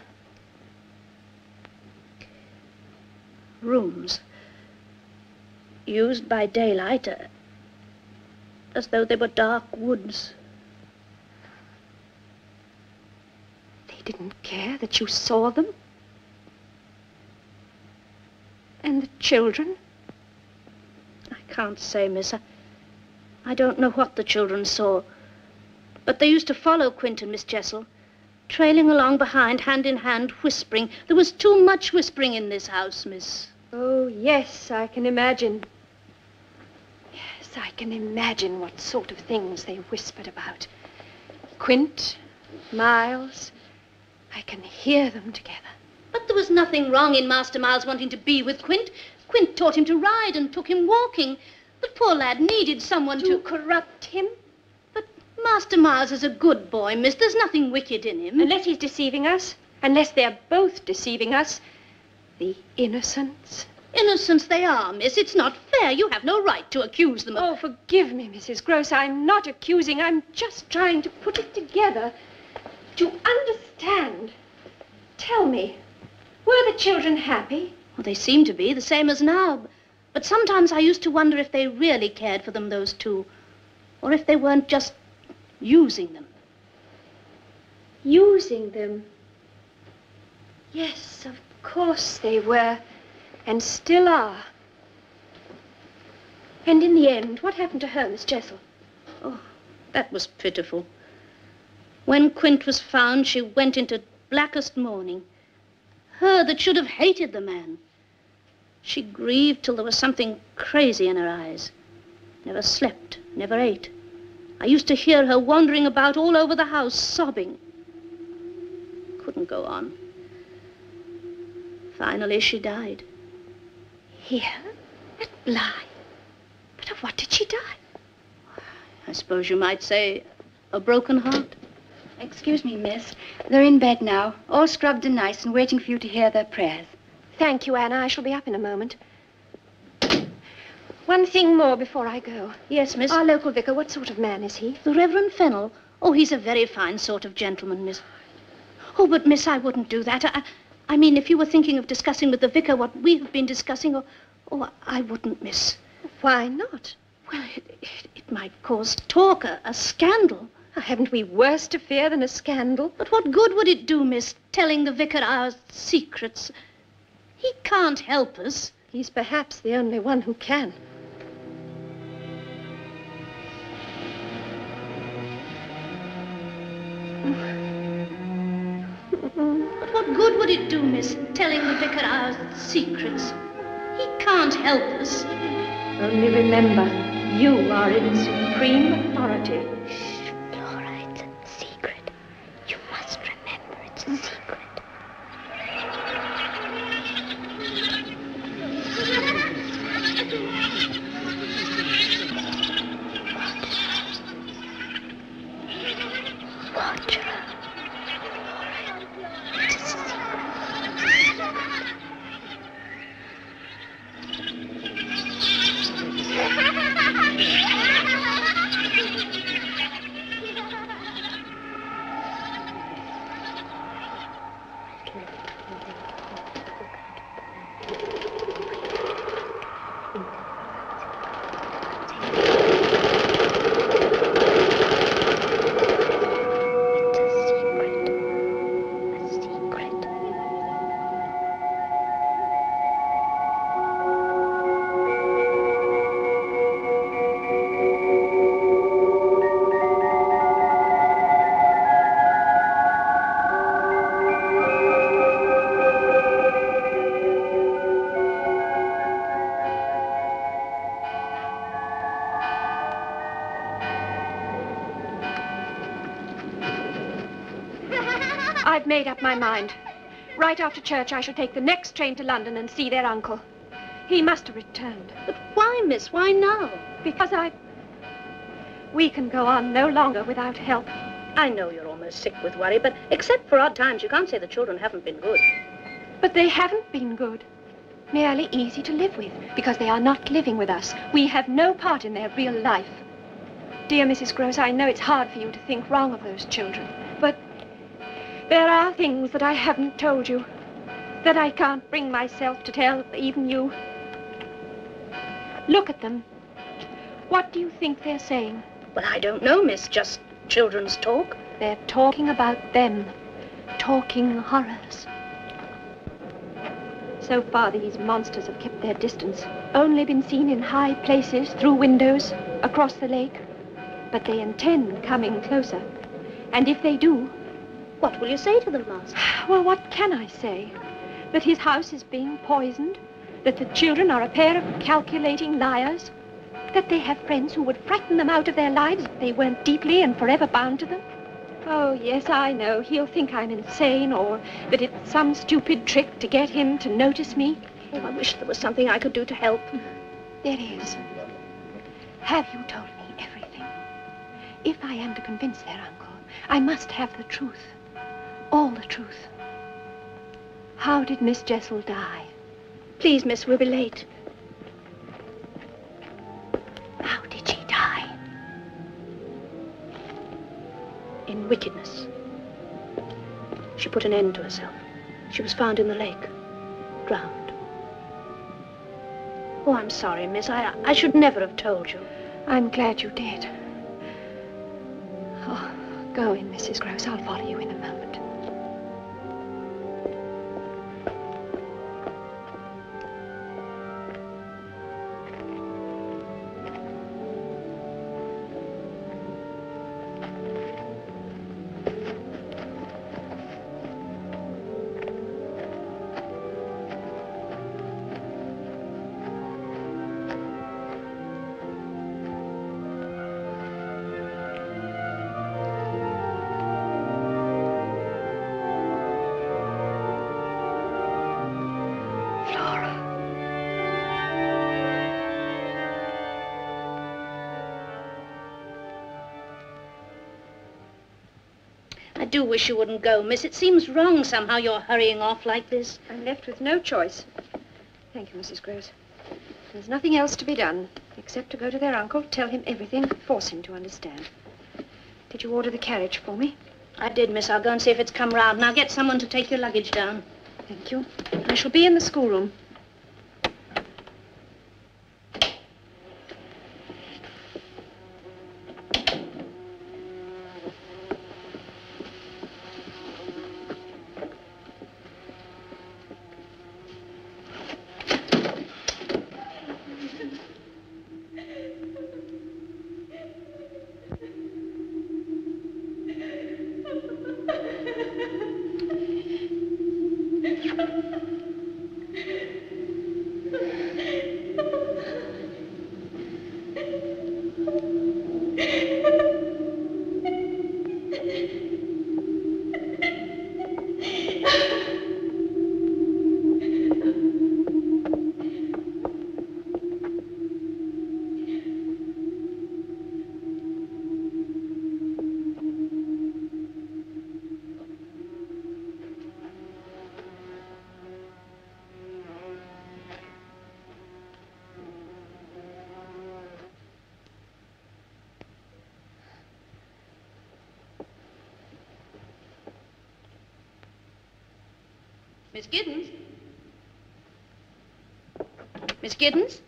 Rooms used by daylight as though they were dark woods. They didn't care that you saw them? And the children? I can't say, miss. I don't know what the children saw. But they used to follow Quentin, Miss Jessel, trailing along behind, hand in hand, whispering. There was too much whispering in this house, miss. Oh, yes, I can imagine. Yes, I can imagine what sort of things they whispered about. Quint, Miles, I can hear them together. But there was nothing wrong in Master Miles wanting to be with Quint. Quint taught him to ride and took him walking. The poor lad needed someone to corrupt him. But Master Miles is a good boy, miss. There's nothing wicked in him. Unless he's deceiving us. Unless they're both deceiving us. The innocents. Innocents they are, miss. It's not fair. You have no right to accuse them of... Oh, forgive me, Mrs. Gross. I'm not accusing. I'm just trying to put it together. To understand. Tell me, were the children happy? Well, they seem to be, the same as now. But sometimes I used to wonder if they really cared for them, those two. Or if they weren't just using them. Using them? Yes, of course they were. And still are. And in the end, what happened to her, Miss Jessel? Oh, that was pitiful. When Quint was found, she went into blackest mourning. Her that should have hated the man. She grieved till there was something crazy in her eyes. Never slept, never ate. I used to hear her wandering about all over the house, sobbing. Couldn't go on. Finally, she died. Here? At Bly? But of what did she die? I suppose you might say a broken heart. Excuse me, miss. They're in bed now, all scrubbed and nice and waiting for you to hear their prayers. Thank you, Anna. I shall be up in a moment. One thing more before I go. Yes, miss? Our local vicar, what sort of man is he? The Reverend Fennel. Oh, he's a very fine sort of gentleman, miss. Oh, but, miss, I wouldn't do that. I mean, if you were thinking of discussing with the vicar what we have been discussing, I wouldn't, miss. Why not? Well, it might cause talk, a scandal. Haven't we worse to fear than a scandal? But what good would it do, miss, telling the vicar our secrets? He can't help us. He's perhaps the only one who can. But what good would it do, miss, telling the vicar our secrets? He can't help us. Only remember, you are in supreme authority. Shh, Flora, it's a secret. You must remember it's a secret. Watch her. I've made up my mind. Right after church, I shall take the next train to London and see their uncle. He must have returned. But why, miss? Why now? Because we can go on no longer without help. I know you're almost sick with worry, but except for odd times, you can't say the children haven't been good. But they haven't been good. Merely easy to live with, because they are not living with us. We have no part in their real life. Dear Mrs. Gross, I know it's hard for you to think wrong of those children, but there are things that I haven't told you, that I can't bring myself to tell even you. Look at them. What do you think they're saying? Well, I don't know, miss. Just children's talk. They're talking about them. Talking horrors. So far, these monsters have kept their distance. Only been seen in high places, through windows, across the lake. But they intend coming closer. And if they do... What will you say to them, Master? Well, what can I say? That his house is being poisoned? That the children are a pair of calculating liars? That they have friends who would frighten them out of their lives if they weren't deeply and forever bound to them? Oh, yes, I know. He'll think I'm insane, or that it's some stupid trick to get him to notice me. Oh, I wish there was something I could do to help. There is. Have you told me everything? If I am to convince their uncle, I must have the truth. All the truth. How did Miss Jessel die? Please, miss, we'll be late. How did she die? In wickedness. She put an end to herself. She was found in the lake, drowned. Oh, I'm sorry, miss. I should never have told you. I'm glad you did. Oh, go in, Mrs. Gross. I'll follow you in a moment. I do wish you wouldn't go, miss. It seems wrong somehow you're hurrying off like this. I'm left with no choice. Thank you, Mrs. Gross. There's nothing else to be done, except to go to their uncle, tell him everything, force him to understand. Did you order the carriage for me? I did, miss. I'll go and see if it's come round. Now get someone to take your luggage down. Thank you. I shall be in the schoolroom. Miss Giddens? Miss Giddens?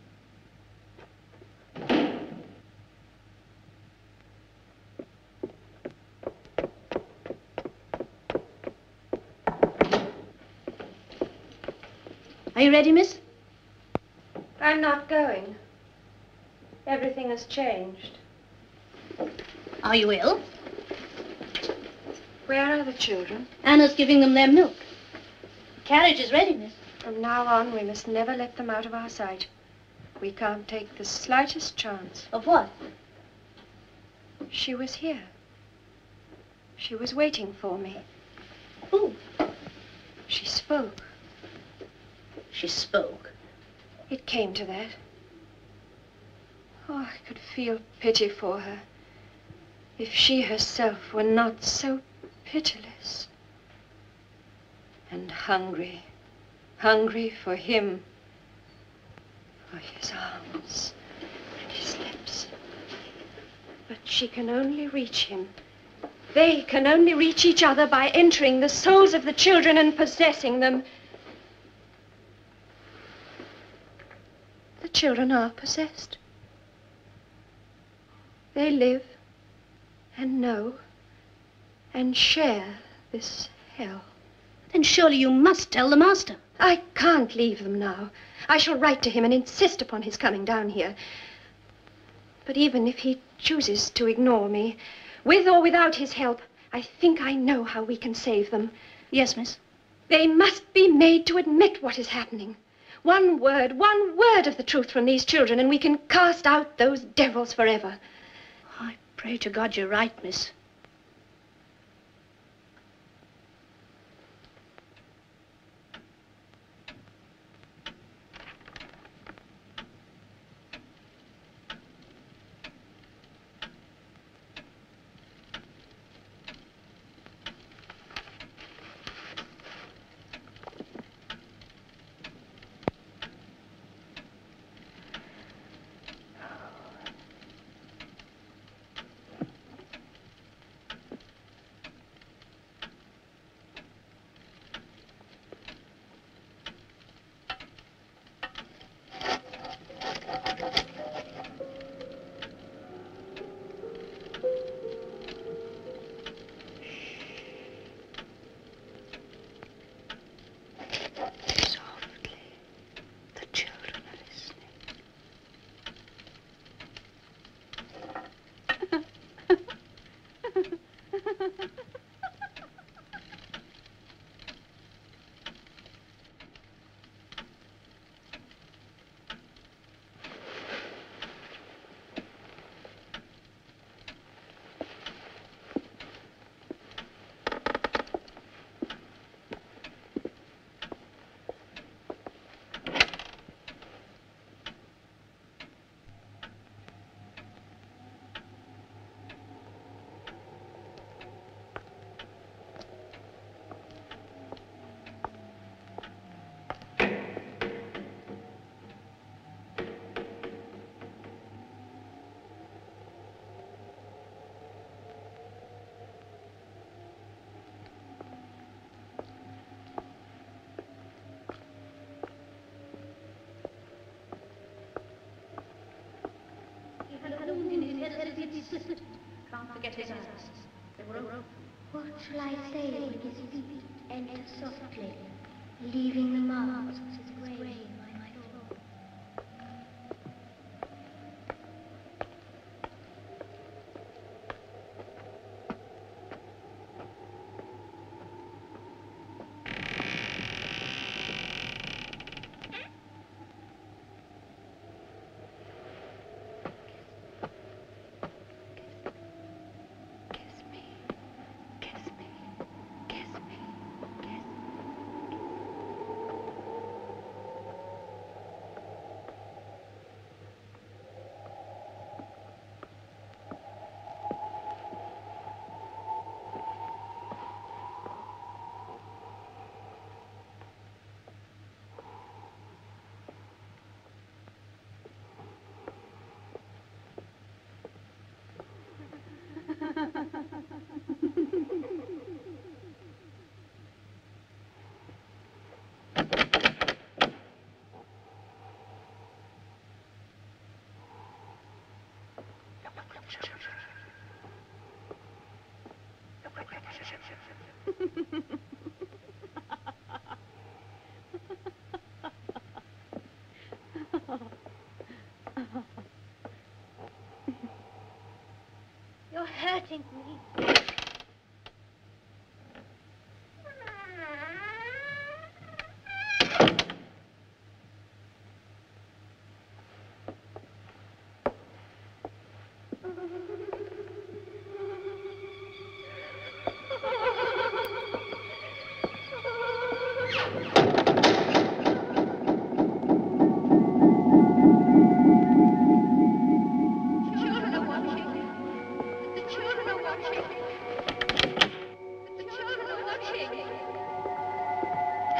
Are you ready, miss? I'm not going. Everything has changed. Are you ill? Where are the children? Anna's giving them their milk. Carriage is ready, miss. From now on, we must never let them out of our sight. We can't take the slightest chance. Of what? She was here. She was waiting for me. Who? She spoke. She spoke. It came to that. Oh, I could feel pity for her. If she herself were not so pitiless. And hungry. Hungry for him. For his arms and his lips. But she can only reach him. They can only reach each other by entering the souls of the children and possessing them. The children are possessed. They live and know and share this hell. Then surely you must tell the master. I can't leave them now. I shall write to him and insist upon his coming down here. But even if he chooses to ignore me, with or without his help, I think I know how we can save them. Yes, miss. They must be made to admit what is happening. One word of the truth from these children, and we can cast out those devils forever. I pray to God you're right, miss. Can't forget his eyes. What shall I say when his feet enter softly, leaving the marks of his grave on my floor? You're hurting me.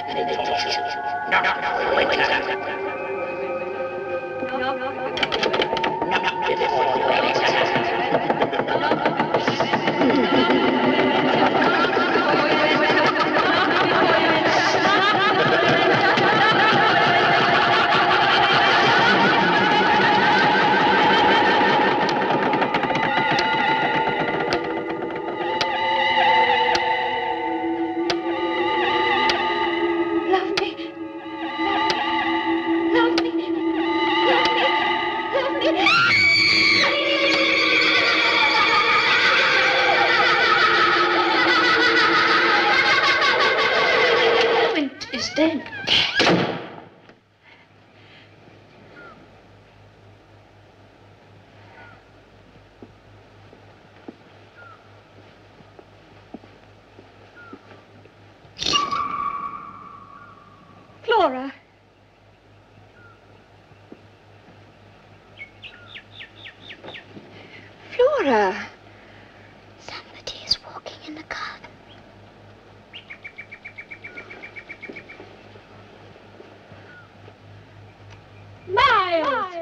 They torture you. No, wait. Flora. Flora. Somebody is walking in the garden. Miles!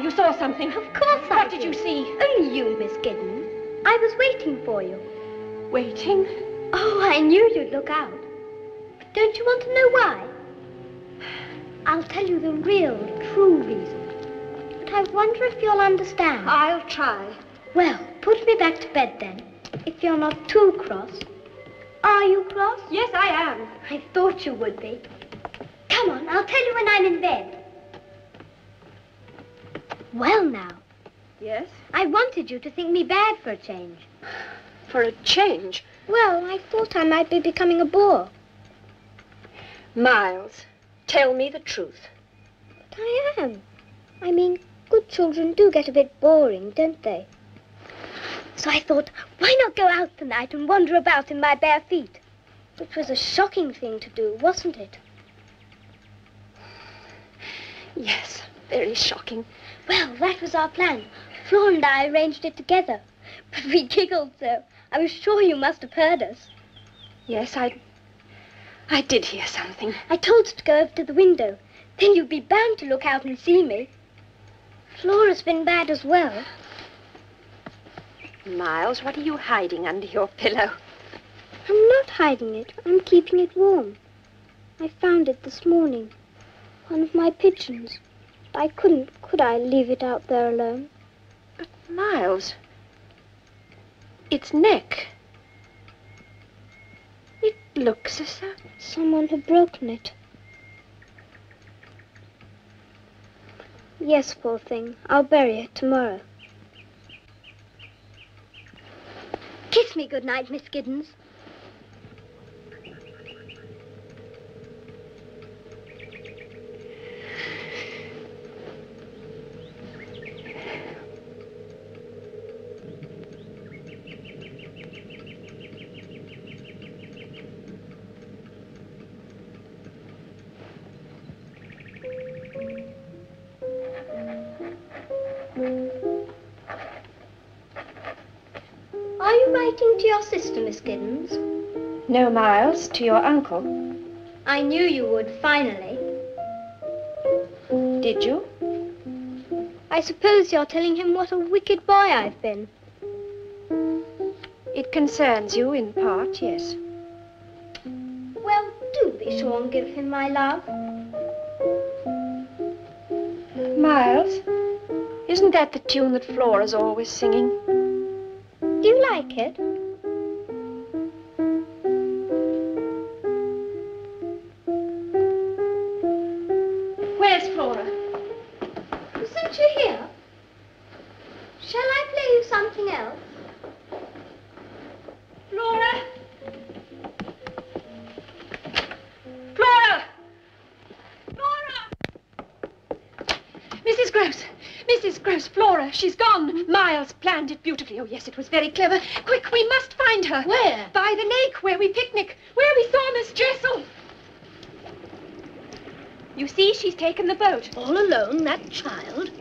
You saw something. Of course I What did you see? Only you, Miss Giddens. I was waiting for you. Waiting? Oh, I knew you'd look out. But don't you want to know why? I'll tell you the real, true reason. But I wonder if you'll understand. I'll try. Well, put me back to bed then, if you're not too cross. Are you cross? Yes, I am. I thought you would be. Come on, I'll tell you when I'm in bed. Well, now. Yes? I wanted you to think me bad for a change. For a change? Well, I thought I might be becoming a bore. Miles, tell me the truth. But I am. I mean, good children do get a bit boring, don't they? So I thought, why not go out tonight and wander about in my bare feet? Which was a shocking thing to do, wasn't it? Yes, very shocking. Well, that was our plan. Flora and I arranged it together. But we giggled so. I was sure you must have heard us. Yes, I did hear something. I told her to go over to the window. Then you'd be bound to look out and see me. Flora's been bad as well. Miles, what are you hiding under your pillow? I'm not hiding it. I'm keeping it warm. I found it this morning. One of my pigeons. I couldn't, could I, leave it out there alone? But, Miles, its neck. It looks as though someone had broken it. Yes, poor thing. I'll bury it tomorrow. Kiss me good night, Miss Giddens. Are you writing to your sister, Miss Giddens? No, Miles, to your uncle. I knew you would, finally. Did you? I suppose you're telling him what a wicked boy I've been. It concerns you in part, yes. Well, do be sure and give him my love. Miles, Isn't that the tune that Flora's always singing? Do you like it? Where's Flora? Who sent you here? Shall I play you something else? Flora! Flora! Flora! Mrs. Gross! Mrs. Gross, Flora, she's gone. Miles planned it beautifully. Oh, yes, it was very clever. Quick, we must find her. Where? By the lake, where we picnic, where we saw Miss Jessel. You see, she's taken the boat. All alone, that child?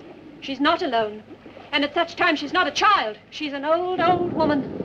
She's not alone. And at such time, she's not a child. She's an old, old woman.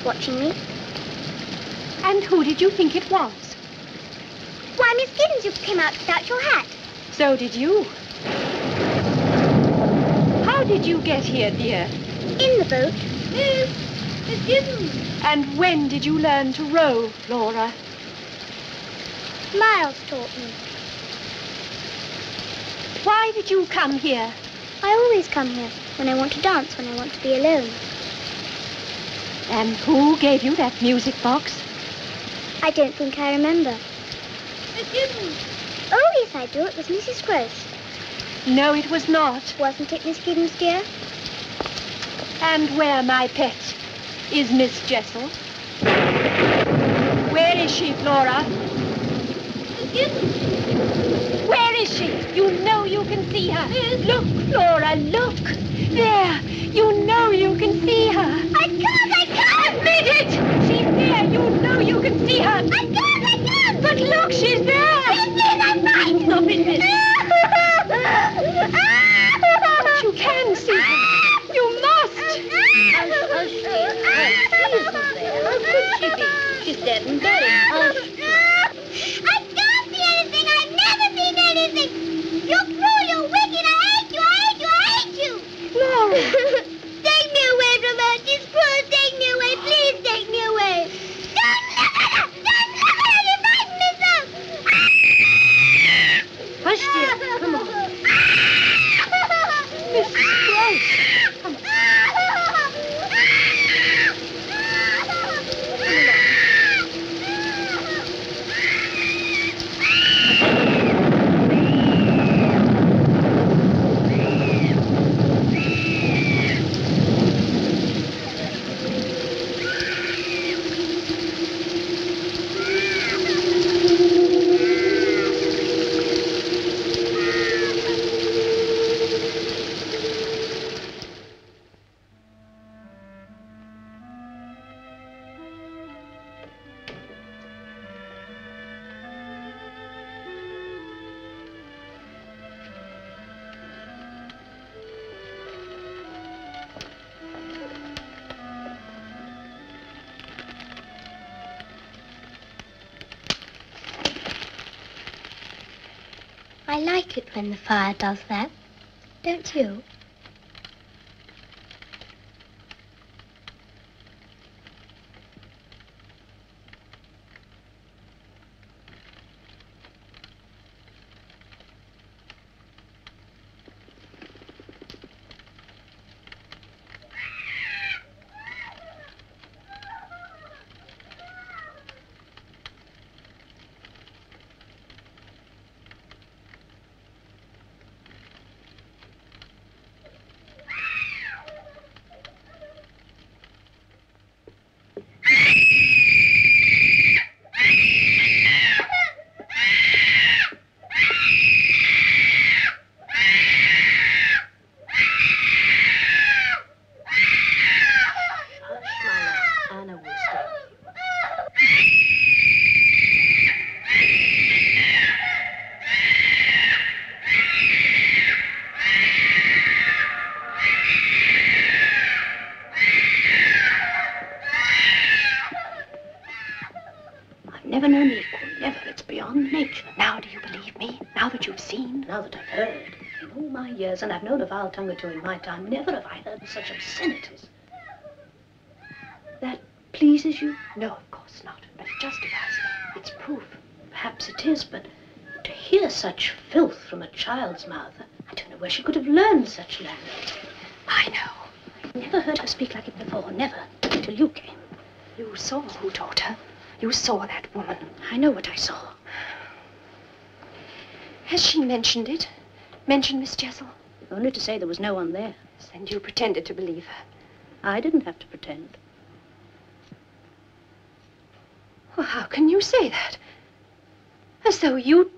Watching me. And who did you think it was? Why, Miss Giddens, you came out without your hat. So did you. How did you get here, dear? In the boat. Miss Giddens. And when did you learn to row, Flora? Miles taught me. Why did you come here? I always come here when I want to dance, when I want to be alone. And who gave you that music box? I don't think I remember. Miss Giddens. Oh, yes, I do. It was Mrs. Gross. No, it was not. Wasn't it, Miss Giddens, dear? And where, my pet, is Miss Jessel? Where is she, Flora? Miss Giddens. Where is she? You know you can see her. Look, Flora, look. There. You know you can see her. I can't! Admit it! She's there. You know you can see her. I can't! But look, she's there. I'm fine! Stop it, miss. But you can see her. You must. Hush, she isn't there. How could she be? She's dead and buried. Hush. I can't see anything. I've never seen anything. You're cruel. You're wicked. I hate you. I hate you. I hate you. Flora. Take me away from her. She's cruel. Take me away. Please take me away. Don't look at her. Don't look at her. You frighten me so. Hush, dear. Come on. Miss Gross. Come on. I like it when the fire does that. Don't you? now that I've heard. In all my years, and I've known a vile tongue or two in my time, never have I heard such obscenities. That pleases you? No, of course not. But it justifies me. It's proof. Perhaps it is, but to hear such filth from a child's mouth, I don't know where she could have learned such language. I know. I've never heard her speak like it before, never, until you came. You saw who taught her. You saw that woman. I know what I saw. Has she mentioned it? Mentioned Miss Jessel? Only to say there was no one there. And you pretended to believe her. I didn't have to pretend. Well, how can you say that? As though you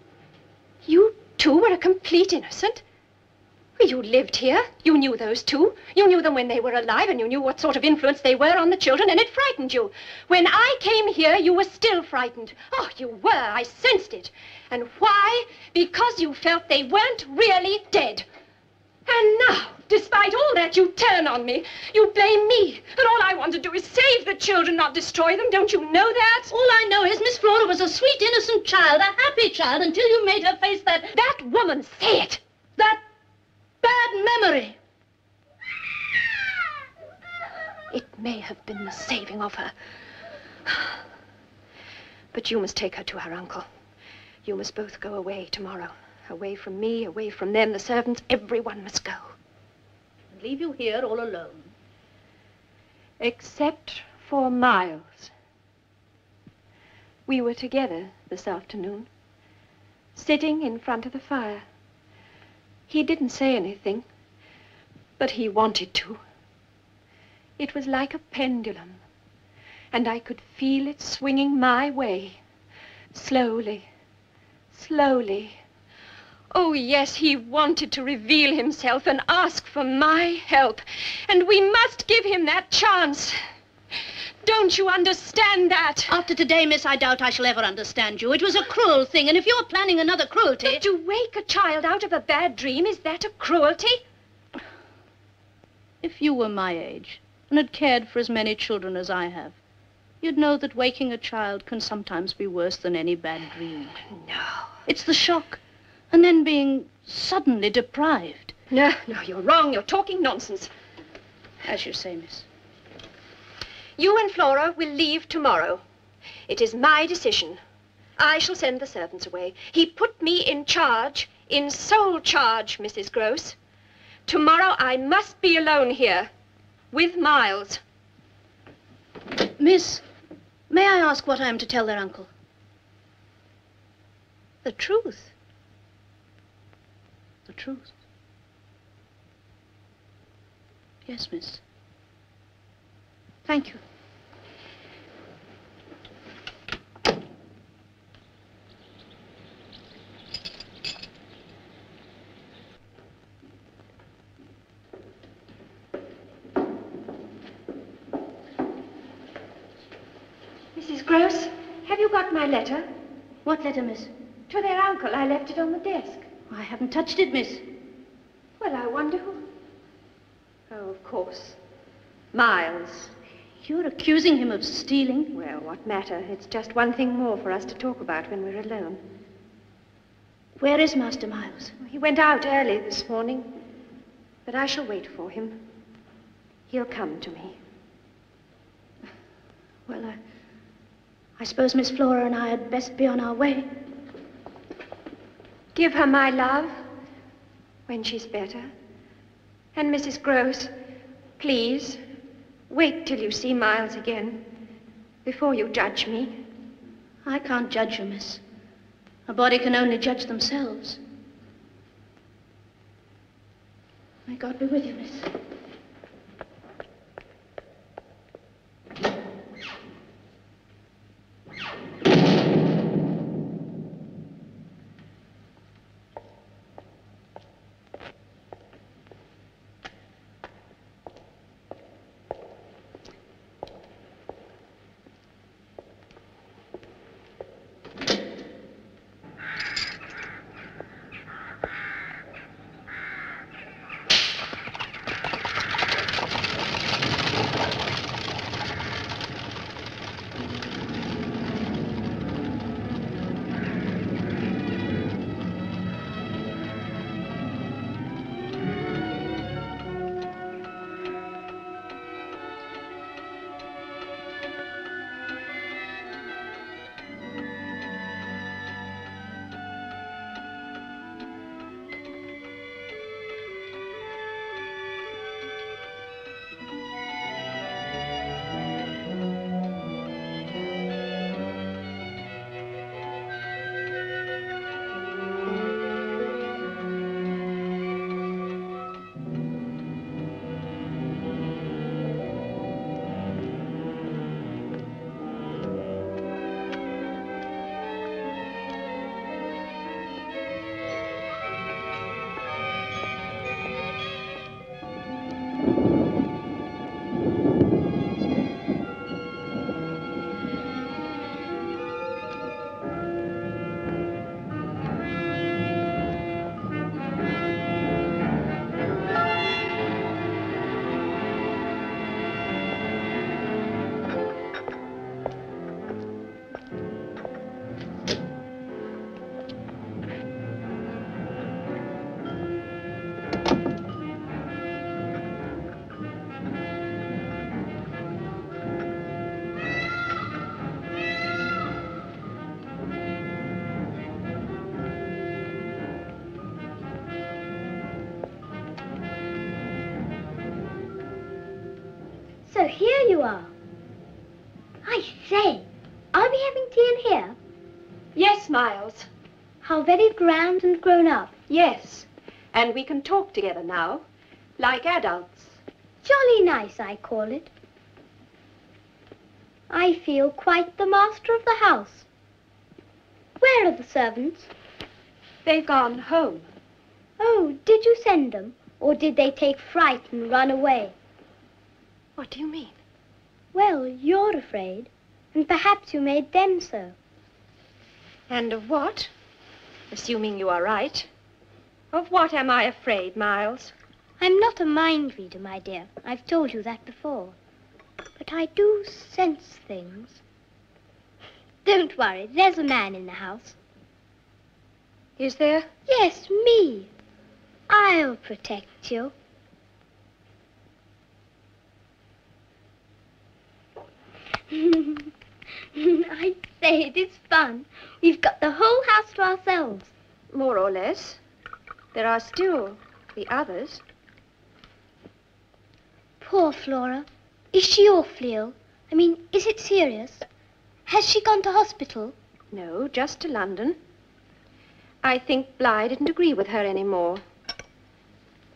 too were a complete innocent? Well, you lived here. You knew those two. You knew them when they were alive, and you knew what sort of influence they were on the children, and it frightened you. When I came here, you were still frightened. Oh, you were. I sensed it. And why? Because you felt they weren't really dead. And now, despite all that, you turn on me. You blame me. And all I want to do is save the children, not destroy them. Don't you know that? All I know is Miss Flora was a sweet, innocent child, a happy child, until you made her face that woman. Say it. That bad memory. It may have been the saving of her. But you must take her to her uncle. You must both go away tomorrow. Away from me, away from them, the servants, everyone must go. And leave you here all alone. Except for Miles. We were together this afternoon, sitting in front of the fire. He didn't say anything, but he wanted to. It was like a pendulum, and I could feel it swinging my way, slowly, slowly. Oh, yes, he wanted to reveal himself and ask for my help, and we must give him that chance. Don't you understand that? After today, miss, I doubt I shall ever understand you. It was a cruel thing, and if you're planning another cruelty... But to wake a child out of a bad dream, is that a cruelty? If you were my age and had cared for as many children as I have, you'd know that waking a child can sometimes be worse than any bad dream. No. It's the shock, and then being suddenly deprived. No, you're wrong. You're talking nonsense. As you say, miss. You and Flora will leave tomorrow. It is my decision. I shall send the servants away. He put me in charge, in sole charge, Mrs. Gross. Tomorrow I must be alone here, with Miles. Miss, may I ask what I am to tell their uncle? The truth. The truth? Yes, miss. Thank you. Mrs. Gross, have you got my letter? What letter, miss? To their uncle. I left it on the desk. I haven't touched it, miss. Well, I wonder who... Oh, of course. Miles. You're accusing him of stealing? Well, what matter? It's just one thing more for us to talk about when we're alone. Where is Master Miles? He went out early this morning, but I shall wait for him. He'll come to me. Well, I suppose Miss Flora and I had best be on our way. Give her my love when she's better. And Mrs. Gross, please, wait till you see Miles again before you judge me. I can't judge you, miss. A body can only judge themselves. May God be with you, miss. you are. I say, are we having tea in here? Yes, Miles. How very grand and grown up. Yes. And we can talk together now, like adults. Jolly nice, I call it. I feel quite the master of the house. Where are the servants? They've gone home. Oh, did you send them? Or did they take fright and run away? What do you mean? Well, you're afraid, and perhaps you made them so. And of what? Assuming you are right. Of what am I afraid, Miles? I'm not a mind reader, my dear. I've told you that before. But I do sense things. Don't worry, there's a man in the house. Is there? Yes, me. I'll protect you. I say, it is fun. We've got the whole house to ourselves. More or less. There are still the others. Poor Flora. Is she awfully ill? I mean, is it serious? Has she gone to hospital? No, just to London. I think Bly didn't agree with her anymore.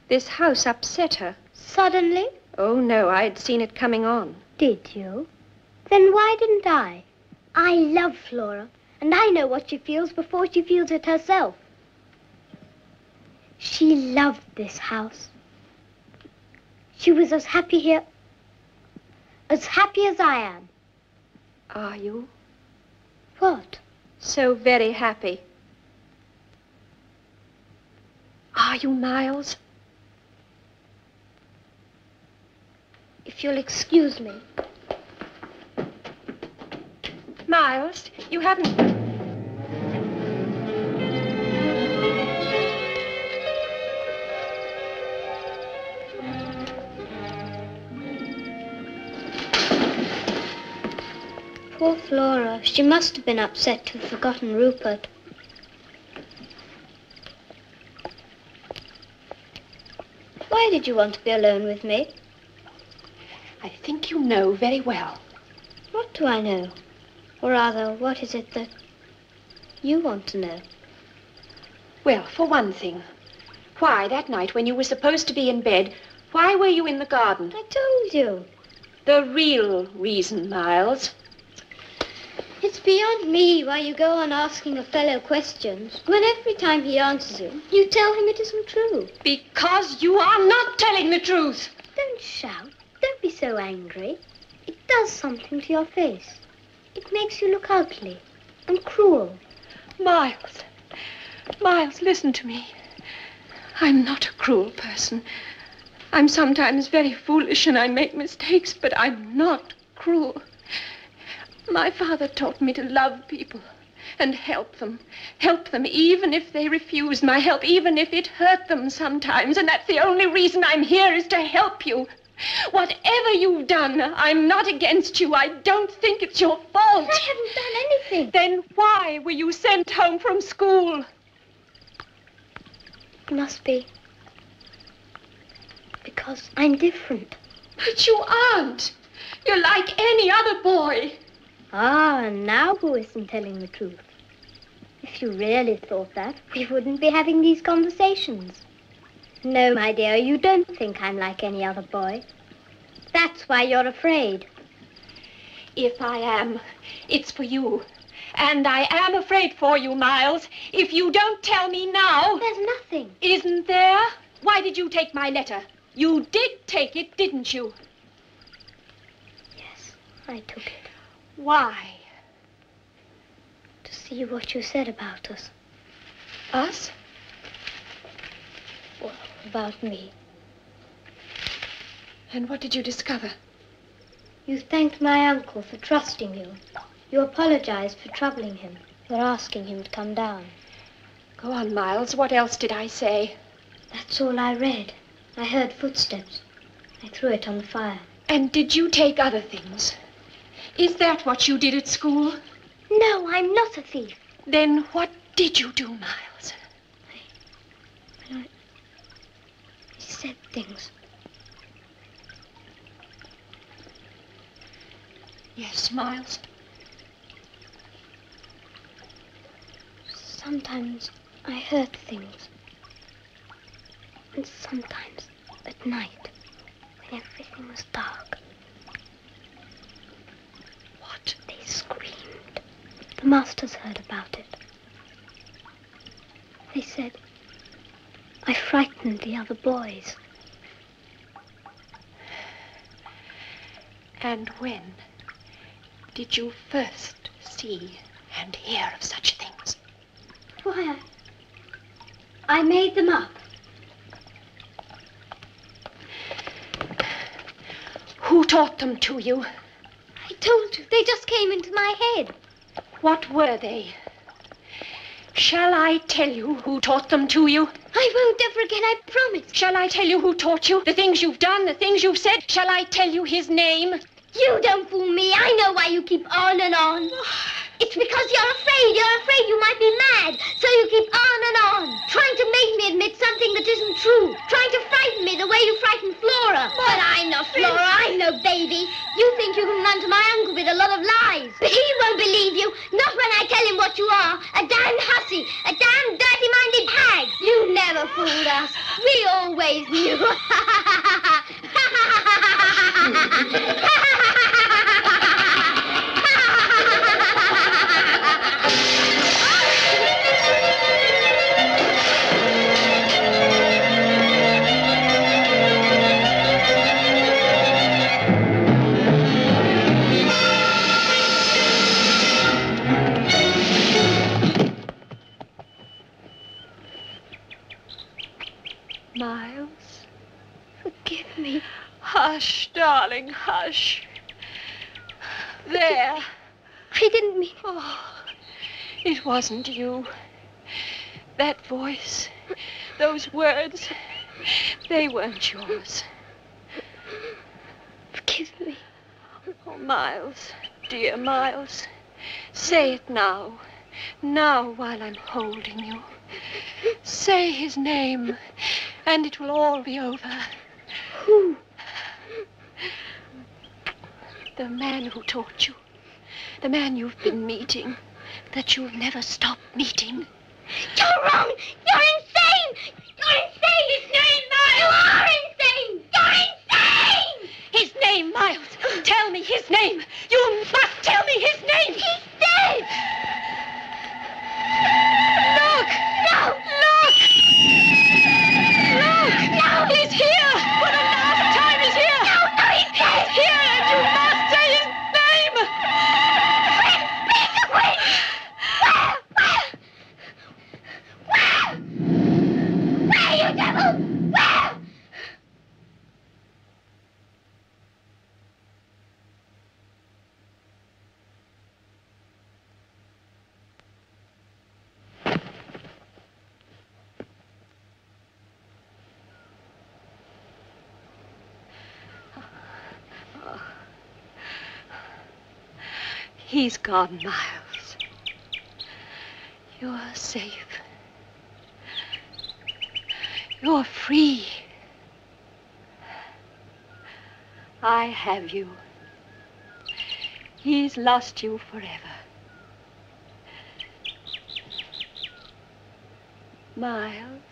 This house upset her. Suddenly? Oh, no, I'd seen it coming on. Did you? Then why didn't I? I love Flora, and I know what she feels before she feels it herself. She loved this house. She was as happy here, as happy as I am. Are you? What? So very happy. Are you, Miles? If you'll excuse me. Miles, you haven't... Poor Flora. She must have been upset to have forgotten Rupert. Why did you want to be alone with me? I think you know very well. What do I know? Or rather, what is it that you want to know? Well, for one thing, why, that night when you were supposed to be in bed, why were you in the garden? I told you. The real reason, Miles. It's beyond me why you go on asking a fellow questions when every time he answers you tell him it isn't true. Because you are not telling the truth. Don't shout. Don't be so angry. It does something to your face. It makes you look ugly and cruel. Miles, Miles, listen to me. I'm not a cruel person. I'm sometimes very foolish and I make mistakes, but I'm not cruel. My father taught me to love people and help them even if they refuse my help, even if it hurt them sometimes. And that's the only reason I'm here, is to help you. Whatever you've done, I'm not against you. I don't think it's your fault. I haven't done anything. Then why were you sent home from school? It must be because I'm different. But you aren't. You're like any other boy. Ah, and now who isn't telling the truth? If you really thought that, we wouldn't be having these conversations. No, my dear, you don't think I'm like any other boy. That's why you're afraid. If I am, it's for you. And I am afraid for you, Miles. If you don't tell me now... There's nothing. Isn't there? Why did you take my letter? You did take it, didn't you? Yes, I took it. Why? To see what you said about us. Us? Well, about me. And what did you discover? You thanked my uncle for trusting you. You apologized for troubling him, for asking him to come down. Go on, Miles. What else did I say? That's all I read. I heard footsteps. I threw it on the fire. And did you take other things? Is that what you did at school? No, I'm not a thief. Then what did you do, Miles? I said things. Yes, Miles. Sometimes I heard things. And sometimes at night, when everything was dark. What? They screamed. The masters heard about it. They said I frightened the other boys. And when did you first see and hear of such things? Why, I made them up. Who taught them to you? I told you, they just came into my head. What were they? Shall I tell you who taught them to you? I won't ever again, I promise. Shall I tell you who taught you? The things you've done, the things you've said? Shall I tell you his name? You don't fool me. I know why you keep on and on. It's because you're afraid. You're afraid you might be mad. So you keep on and on. Trying to make me admit something that isn't true. Trying to frighten me the way you frightened Flora. But I'm not Flora. I'm no baby. You think you can run to my uncle with a lot of lies. But he won't believe you. Not when I tell him what you are. A damned hussy. A damned dirty-minded hag. You never fooled us. We always knew. Miles? Forgive me. Hush, darling, hush. There. I didn't mean... Oh, it wasn't you. That voice, those words, they weren't yours. Forgive me. Oh, Miles, dear Miles, say it now. Now, while I'm holding you. Say his name, and it will all be over. Who? The man who taught you. The man you've been meeting, that you'll never stop meeting. You're wrong! You're insane! You're insane! His name, Miles! You are insane! You're insane! His name, Miles! Tell me his name! You must tell me his name! He's dead! Look! No! Look! Look! No! He's here! For the last time, he's here! No, he's dead! He's here, and you must say his name! Please, wait! Where, you devil? Where? He's gone, Miles. You're safe. You're free. I have you. He's lost you forever. Miles.